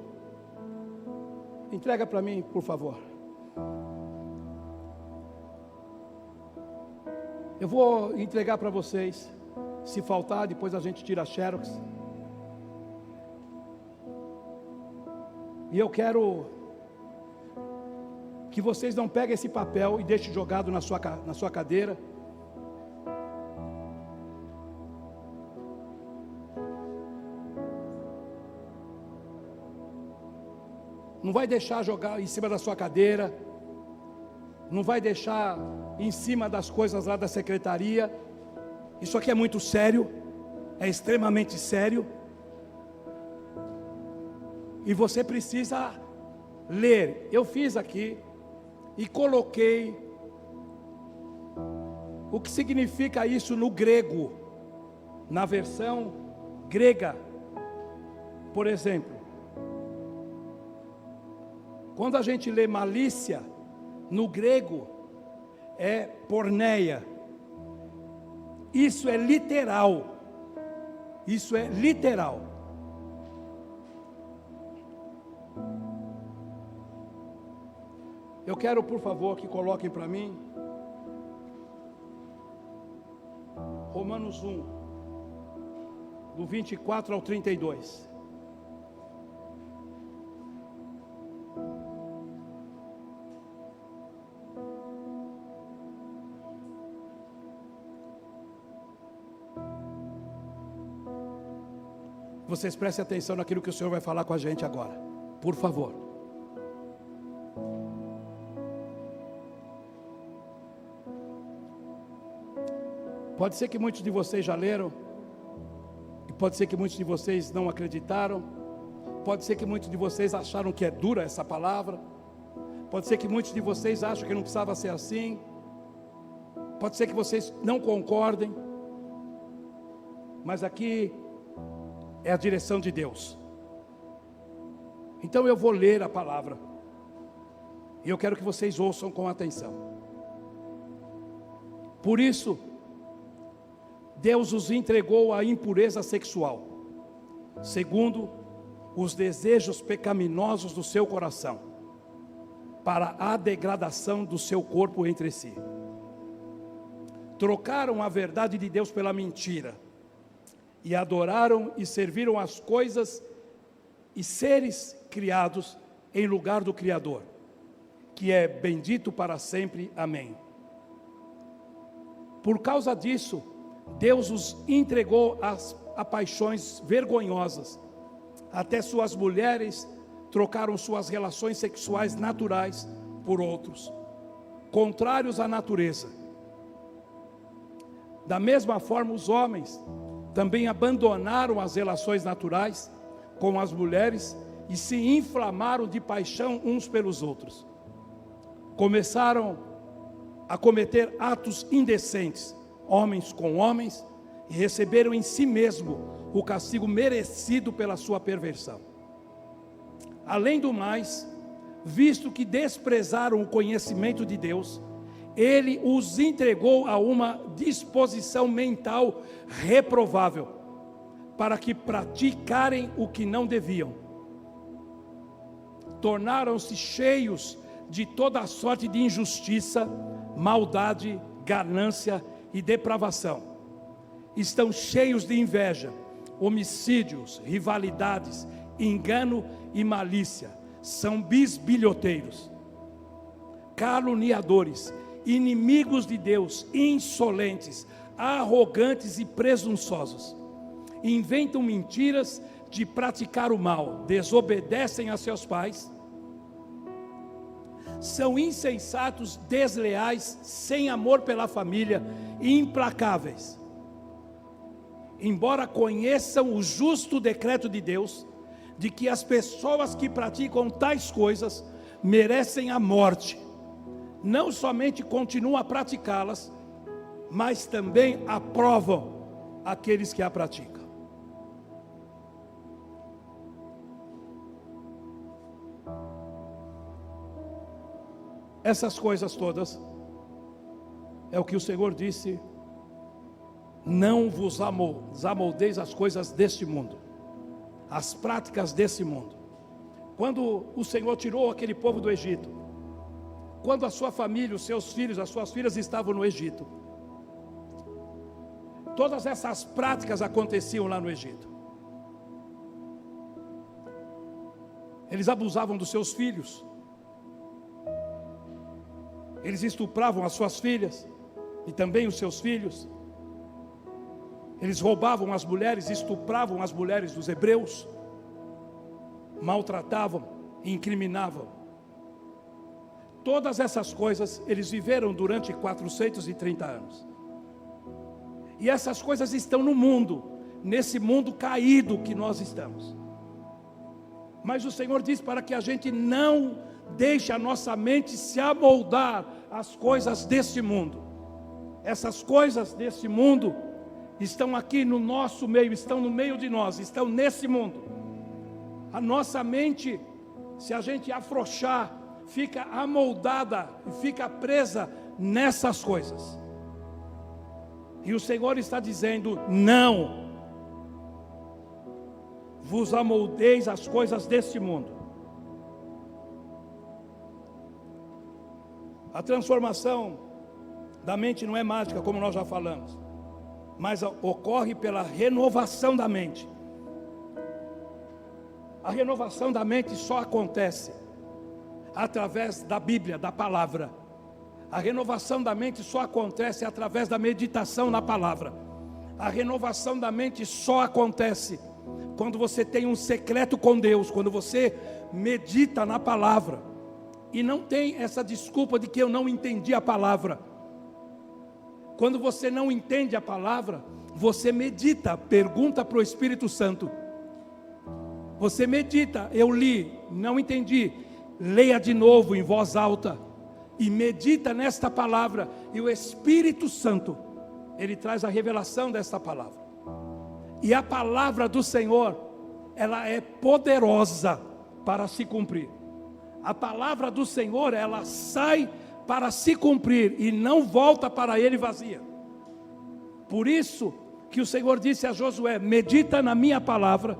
Entrega para mim, por favor. Eu vou entregar para vocês. Se faltar, depois a gente tira a xerox. E eu quero que vocês não peguem esse papel e deixem jogado na sua cadeira. Não vai deixar jogar em cima da sua cadeira. Não vai deixar em cima das coisas lá da secretaria. Isso aqui é muito sério. É extremamente sério. E você precisa ler. Eu fiz aqui e coloquei o que significa isso no grego, na versão grega. Por exemplo, quando a gente lê malícia, no grego é porneia. Isso é literal. Isso é literal. Eu quero, por favor, que coloquem para mim Romanos 1, do 24 ao 32. Vocês prestem atenção naquilo que o Senhor vai falar com a gente agora, por favor. Pode ser que muitos de vocês já leram, e pode ser que muitos de vocês não acreditaram, pode ser que muitos de vocês acharam que é dura essa palavra, pode ser que muitos de vocês acham que não precisava ser assim, pode ser que vocês não concordem, mas aqui é a direção de Deus. Então eu vou ler a palavra, e eu quero que vocês ouçam com atenção. Por isso, Deus os entregou à impureza sexual, segundo os desejos pecaminosos do seu coração, para a degradação do seu corpo entre si. Trocaram a verdade de Deus pela mentira, e adoraram e serviram as coisas e seres criados em lugar do Criador, que é bendito para sempre. Amém. Por causa disso, Deus os entregou a paixões vergonhosas. Até suas mulheres trocaram suas relações sexuais naturais por outros, contrários à natureza. Da mesma forma, os homens também abandonaram as relações naturais com as mulheres e se inflamaram de paixão uns pelos outros. Começaram a cometer atos indecentes, homens com homens, e receberam em si mesmo o castigo merecido pela sua perversão. Além do mais, visto que desprezaram o conhecimento de Deus, Ele os entregou a uma disposição mental reprovável, para que praticarem o que não deviam. Tornaram-se cheios de toda sorte de injustiça, maldade, ganância e depravação. Estão cheios de inveja, homicídios, rivalidades, engano e malícia. São bisbilhoteiros, caluniadores, inimigos de Deus, insolentes, arrogantes e presunçosos. Inventam mentiras de praticar o mal, desobedecem a seus pais, são insensatos, desleais, sem amor pela família e implacáveis. Embora conheçam o justo decreto de Deus, de que as pessoas que praticam tais coisas merecem a morte, não somente continuam a praticá-las, mas também aprovam aqueles que a praticam. Essas coisas todas, é o que o Senhor disse: não vos amoldeis as coisas deste mundo, as práticas desse mundo. Quando o Senhor tirou aquele povo do Egito, quando a sua família, os seus filhos, as suas filhas estavam no Egito, todas essas práticas aconteciam lá no Egito. Eles abusavam dos seus filhos, Eles estupravam as suas filhas e também os seus filhos. Eles roubavam as mulheres, estupravam as mulheres dos hebreus, maltratavam e incriminavam. Todas essas coisas eles viveram durante 430 anos. E essas coisas estão no mundo, nesse mundo caído que nós estamos. Mas o Senhor diz para que a gente não deixe a nossa mente se amoldar às coisas desse mundo. Essas coisas desse mundo estão aqui no nosso meio, estão no meio de nós, estão nesse mundo. A nossa mente, se a gente afrouxar, fica amoldada e fica presa nessas coisas. E o Senhor está dizendo: não vos amoldeis às coisas deste mundo. A transformação da mente não é mágica, como nós já falamos, mas ocorre pela renovação da mente. A renovação da mente só acontece através da Bíblia, da palavra. A renovação da mente só acontece através da meditação na palavra. A renovação da mente só acontece quando você tem um secreto com Deus, quando você medita na palavra. E não tem essa desculpa de que eu não entendi a palavra. Quando você não entende a palavra, você medita, pergunta para o Espírito Santo. Você medita, eu li, não entendi. Leia de novo em voz alta e medita nesta palavra, e o Espírito Santo, ele traz a revelação desta palavra. E a palavra do Senhor, ela é poderosa para se cumprir. A palavra do Senhor, ela sai para se cumprir e não volta para ele vazia. Por isso que o Senhor disse a Josué: medita na minha palavra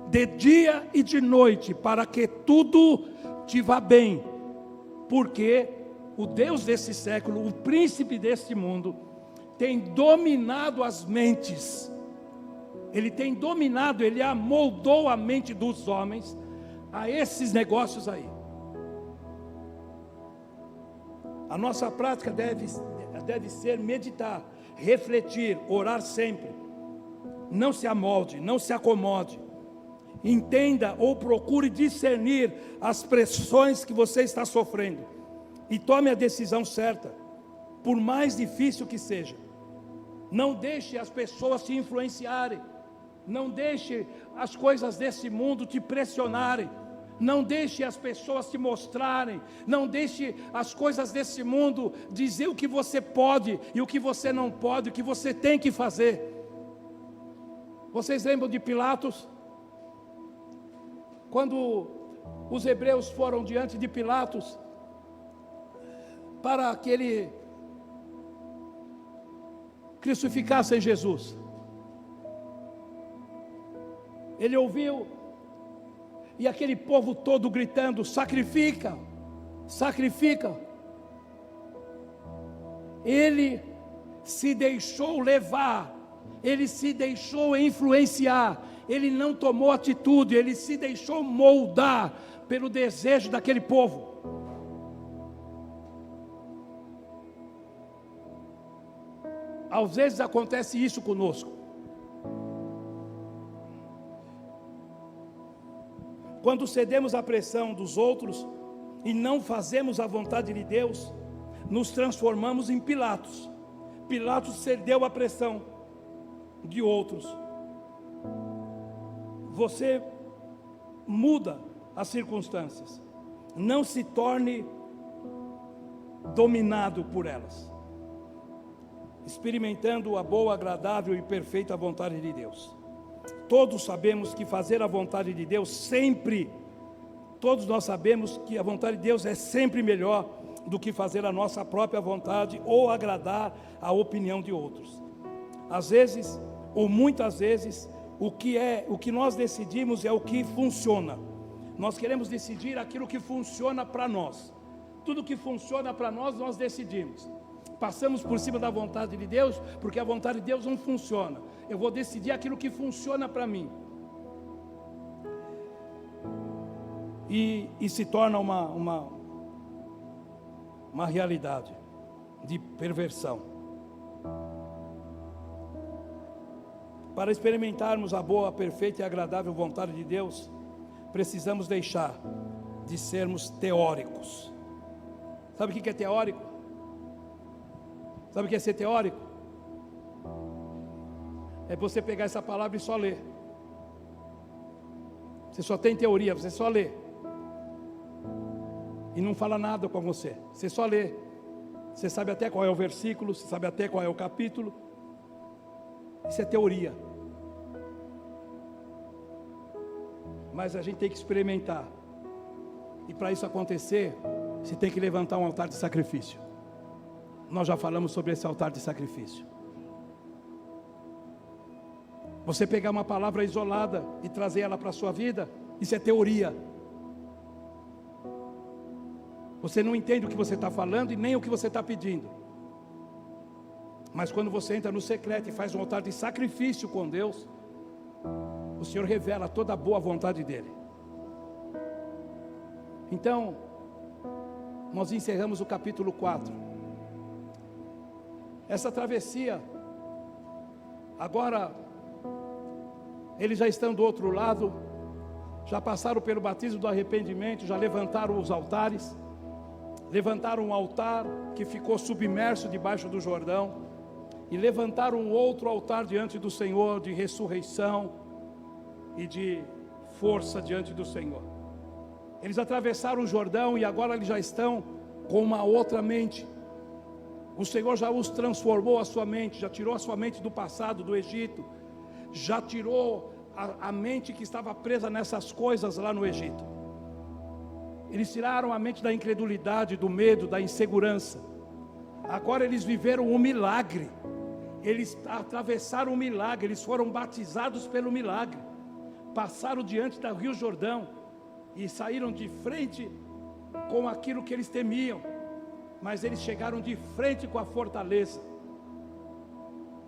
de dia e de noite, para que tudo te vá bem, porque o Deus desse século, o príncipe deste mundo, tem dominado as mentes. Ele tem dominado, ele amoldou a mente dos homens a esses negócios aí. A nossa prática deve ser meditar, refletir, orar sempre. Não se amolde, não se acomode. Entenda ou procure discernir as pressões que você está sofrendo e tome a decisão certa, por mais difícil que seja. Não deixe as pessoas te influenciarem, não deixe as coisas desse mundo te pressionarem, não deixe as pessoas te mostrarem, não deixe as coisas desse mundo dizer o que você pode e o que você não pode, o que você tem que fazer. Vocês lembram de Pilatos? Quando os hebreus foram diante de Pilatos para que ele crucificasse Jesus, ele ouviu, e aquele povo todo gritando: sacrifica, sacrifica. Ele se deixou levar, ele se deixou influenciar, ele não tomou atitude, ele se deixou moldar pelo desejo daquele povo. Às vezes acontece isso conosco. Quando cedemos à pressão dos outros e não fazemos a vontade de Deus, nos transformamos em Pilatos. Pilatos cedeu à pressão de outros. Você muda as circunstâncias. Não se torne dominado por elas. Experimentando a boa, agradável e perfeita vontade de Deus. Todos sabemos que fazer a vontade de Deus sempre, todos nós sabemos que a vontade de Deus é sempre melhor do que fazer a nossa própria vontade ou agradar a opinião de outros. Às vezes, ou muitas vezes, o que nós decidimos é o que funciona. Nós queremos decidir aquilo que funciona para nós. Tudo que funciona para nós, nós decidimos. Passamos por cima da vontade de Deus, porque a vontade de Deus não funciona. Eu vou decidir aquilo que funciona para mim. E se torna uma uma realidade de perversão. Para experimentarmos a boa, perfeita e agradável vontade de Deus, precisamos deixar de sermos teóricos. Sabe o que é teórico? Sabe o que é ser teórico? É você pegar essa palavra e só ler. Você só tem teoria, você só lê. E não fala nada com você. Você só lê. Você sabe até qual é o versículo, você sabe até qual é o capítulo. Isso é teoria. Mas a gente tem que experimentar. E para isso acontecer, você tem que levantar um altar de sacrifício. Nós já falamos sobre esse altar de sacrifício. Você pegar uma palavra isolada e trazer ela para a sua vida, isso é teoria. Você não entende o que você está falando e nem o que você está pedindo. Mas quando você entra no secreto e faz um altar de sacrifício com Deus, o Senhor revela toda a boa vontade dEle. Então, nós encerramos o capítulo 4. Essa travessia, agora, eles já estão do outro lado, já passaram pelo batismo do arrependimento, já levantaram os altares, levantaram um altar que ficou submerso debaixo do Jordão, e levantaram um outro altar diante do Senhor, de ressurreição e de força diante do Senhor. Eles atravessaram o Jordão e agora eles já estão com uma outra mente. O Senhor já os transformou a sua mente, já tirou a sua mente do passado, do Egito, já tirou a mente que estava presa nessas coisas lá no Egito. Eles tiraram a mente da incredulidade, do medo, da insegurança. Agora eles viveram um milagre. Eles atravessaram o milagre, eles foram batizados pelo milagre. Passaram diante do Rio Jordão e saíram de frente com aquilo que eles temiam. Mas eles chegaram de frente com a fortaleza.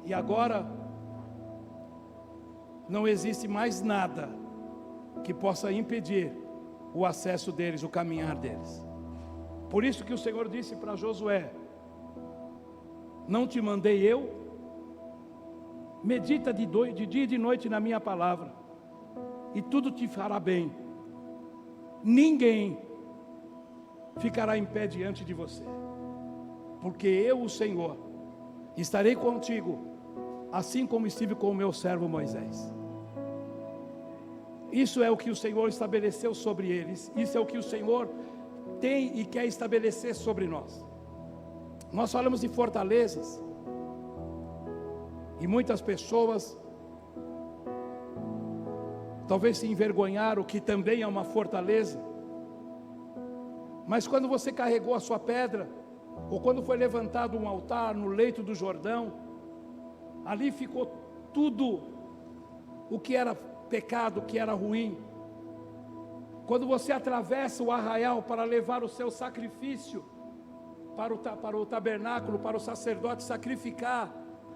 E agora não existe mais nada que possa impedir o acesso deles, o caminhar deles. Por isso que o Senhor disse para Josué: não te mandei eu? Medita de dia e de noite na minha palavra, e tudo te fará bem. Ninguém ficará em pé diante de você, porque eu, o Senhor, estarei contigo, assim como estive com o meu servo Moisés. Isso é o que o Senhor estabeleceu sobre eles. Isso é o que o Senhor tem e quer estabelecer sobre nós. Nós falamos de fortalezas, e muitas pessoas talvez se envergonharam, que também é uma fortaleza. Mas quando você carregou a sua pedra, ou quando foi levantado um altar no leito do Jordão, ali ficou tudo o que era pecado, o que era ruim. Quando você atravessa o arraial para levar o seu sacrifício para o tabernáculo, para o sacerdote sacrificar,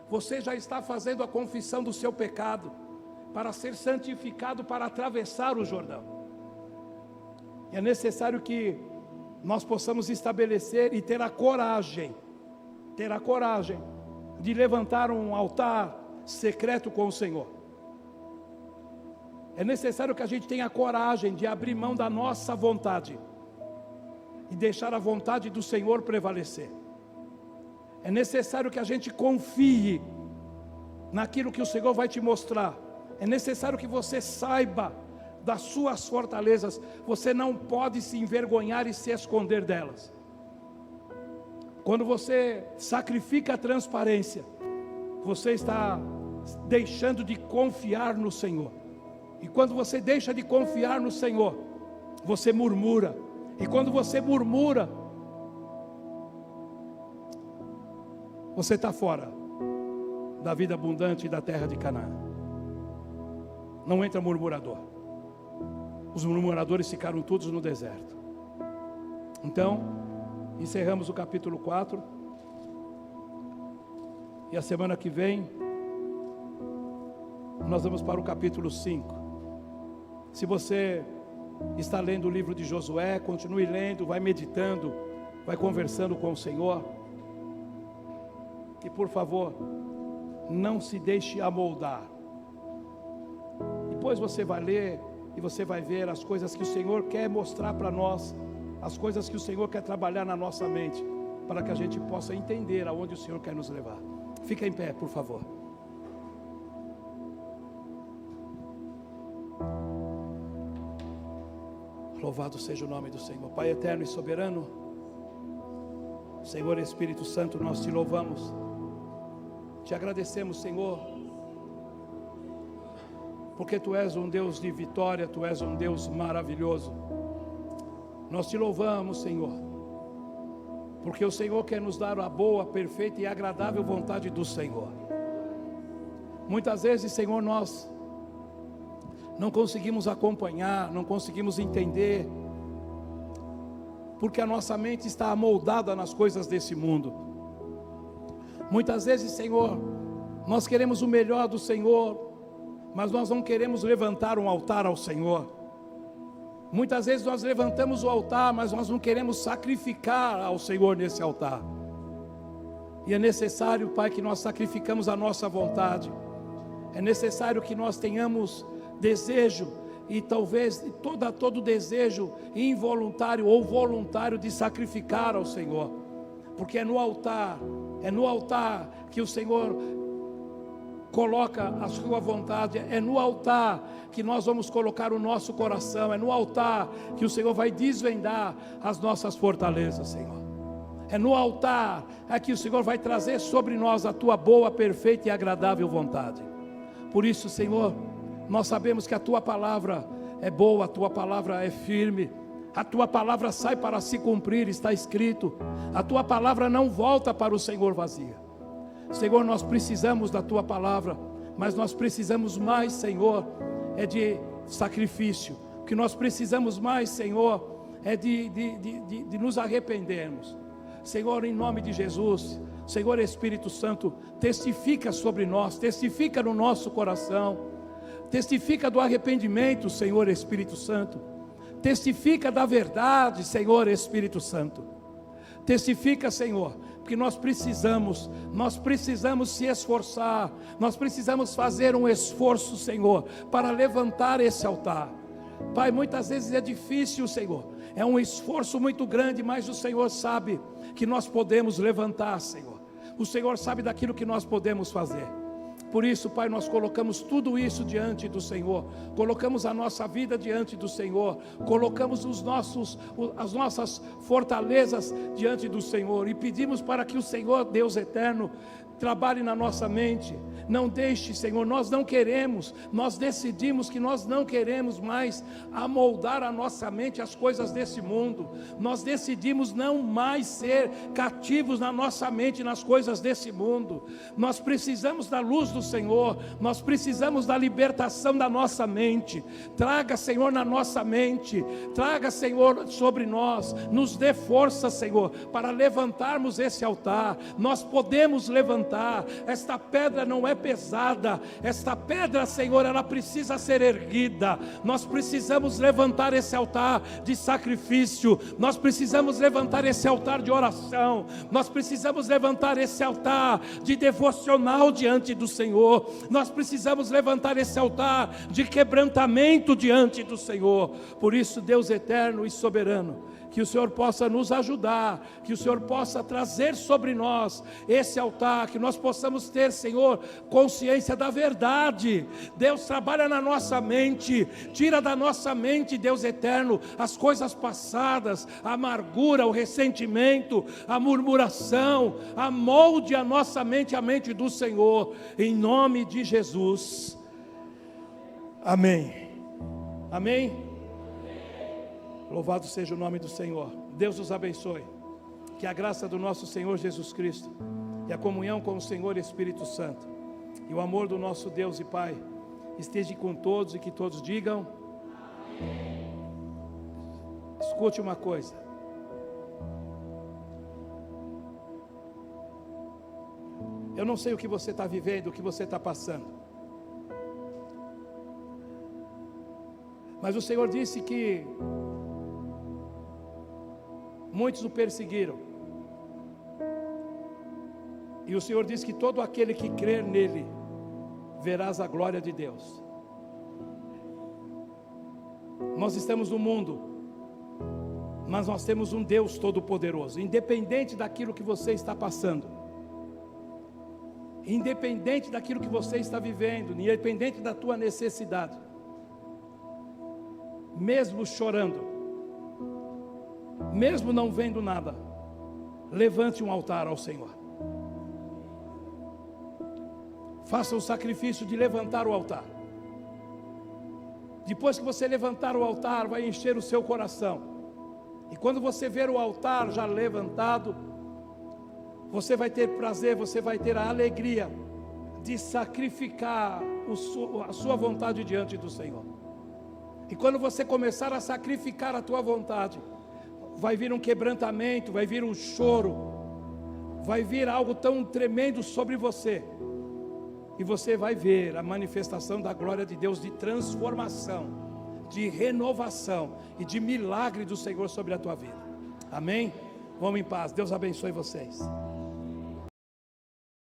você já está fazendo a confissão do seu pecado, para ser santificado, para atravessar o Jordão. E é necessário que nós possamos estabelecer e ter a coragem de levantar um altar secreto com o Senhor. É necessário que a gente tenha coragem de abrir mão da nossa vontade e deixar a vontade do Senhor prevalecer. É necessário que a gente confie naquilo que o Senhor vai te mostrar. É necessário que você saiba das suas fortalezas. Você não pode se envergonhar e se esconder delas. Quando você sacrifica a transparência, você está deixando de confiar no Senhor. E quando você deixa de confiar no Senhor, você murmura. E quando você murmura, você está fora da vida abundante e da terra de Canaã. Não entra murmurador. Os murmuradores ficaram todos no deserto. Então, encerramos o capítulo 4. E a semana que vem, nós vamos para o capítulo 5. Se você está lendo o livro de Josué, continue lendo, vai meditando vai conversando com o Senhor. E por favor, não se deixe amoldar. Depois você vai ler e você vai ver as coisas que o Senhor quer mostrar para nós, as coisas que o Senhor quer trabalhar na nossa mente, para que a gente possa entender aonde o Senhor quer nos levar. Fica em pé, por favor. Louvado seja o nome do Senhor. Pai eterno e soberano, Senhor Espírito Santo, nós te louvamos, te agradecemos, Senhor, porque Tu és um Deus de vitória, Tu és um Deus maravilhoso. Nós te louvamos, Senhor, porque o Senhor quer nos dar a boa, perfeita e agradável vontade do Senhor. Muitas vezes, Senhor, nós não conseguimos acompanhar, não conseguimos entender, porque a nossa mente está amoldada nas coisas desse mundo. Muitas vezes, Senhor, nós queremos o melhor do Senhor, mas nós não queremos levantar um altar ao Senhor. Muitas vezes nós levantamos o altar, mas nós não queremos sacrificar ao Senhor nesse altar. E é necessário, Pai, que nós sacrificamos a nossa vontade. É necessário que nós tenhamos desejo, e talvez todo desejo involuntário ou voluntário de sacrificar ao Senhor, porque é no altar que o Senhor coloca a sua vontade, é no altar que nós vamos colocar o nosso coração, é no altar que o Senhor vai desvendar as nossas fortalezas, Senhor. É no altar que o Senhor vai trazer sobre nós a Tua boa, perfeita e agradável vontade. Por isso, Senhor, nós sabemos que a Tua palavra é boa, a Tua palavra é firme, a Tua palavra sai para se cumprir, está escrito. A Tua palavra não volta para o Senhor vazia. Senhor, nós precisamos da Tua palavra, mas nós precisamos mais, Senhor, é de sacrifício. O que nós precisamos mais, Senhor, é de nos arrependermos. Senhor, em nome de Jesus, Senhor Espírito Santo, testifica sobre nós, testifica no nosso coração, testifica do arrependimento, Senhor Espírito Santo, testifica da verdade, Senhor Espírito Santo, testifica, Senhor, porque nós precisamos se esforçar, nós precisamos fazer um esforço, Senhor, para levantar esse altar. Pai, muitas vezes é difícil, Senhor, é um esforço muito grande, mas o Senhor sabe que nós podemos levantar, Senhor. O Senhor sabe daquilo que nós podemos fazer. Por isso, Pai, nós colocamos tudo isso diante do Senhor, colocamos a nossa vida diante do Senhor, colocamos as nossas fortalezas diante do Senhor e pedimos para que o Senhor, Deus eterno, trabalhe na nossa mente. Não deixe, Senhor, nós decidimos que nós não queremos mais amoldar a nossa mente às coisas desse mundo. Nós decidimos não mais ser cativos na nossa mente nas coisas desse mundo. Nós precisamos da luz do Senhor, nós precisamos da libertação da nossa mente. Traga, Senhor, na nossa mente, traga, Senhor, sobre nós, nos dê força, Senhor, para levantarmos esse altar. Nós podemos levantar. Esta pedra não é pesada, esta pedra, Senhor, ela precisa ser erguida. Nós precisamos levantar esse altar de sacrifício, nós precisamos levantar esse altar de oração, nós precisamos levantar esse altar de devocional diante do Senhor, nós precisamos levantar esse altar de quebrantamento diante do Senhor. Por isso, Deus eterno e soberano, que o Senhor possa nos ajudar, que o Senhor possa trazer sobre nós esse altar, que nós possamos ter, Senhor, consciência da verdade. Deus, trabalha na nossa mente, tira da nossa mente, Deus eterno, as coisas passadas, a amargura, o ressentimento, a murmuração, amolde a nossa mente, a mente do Senhor, em nome de Jesus. Amém. Amém. Louvado seja o nome do Senhor. Deus os abençoe. Que a graça do nosso Senhor Jesus Cristo e a comunhão com o Senhor Espírito Santo e o amor do nosso Deus e Pai esteja com todos e que todos digam amém. Escute uma coisa. Eu não sei o que você está vivendo, o que você está passando, mas o Senhor disse que muitos o perseguiram. E o Senhor diz que todo aquele que crer nele, verás a glória de Deus. Nós estamos no mundo, mas nós temos um Deus todo-poderoso. Independente daquilo que você está passando, independente daquilo que você está vivendo, independente da tua necessidade, mesmo chorando, mesmo não vendo nada, levante um altar ao Senhor. Faça o sacrifício de levantar o altar. Depois que você levantar o altar, vai encher o seu coração. E quando você ver o altar já levantado, você vai ter prazer, você vai ter a alegria de sacrificar a sua vontade diante do Senhor. E quando você começar a sacrificar a tua vontade, vai vir um quebrantamento, vai vir um choro, vai vir algo tão tremendo sobre você. E você vai ver a manifestação da glória de Deus, de transformação, de renovação e de milagre do Senhor sobre a tua vida. Amém? Vamos em paz. Deus abençoe vocês.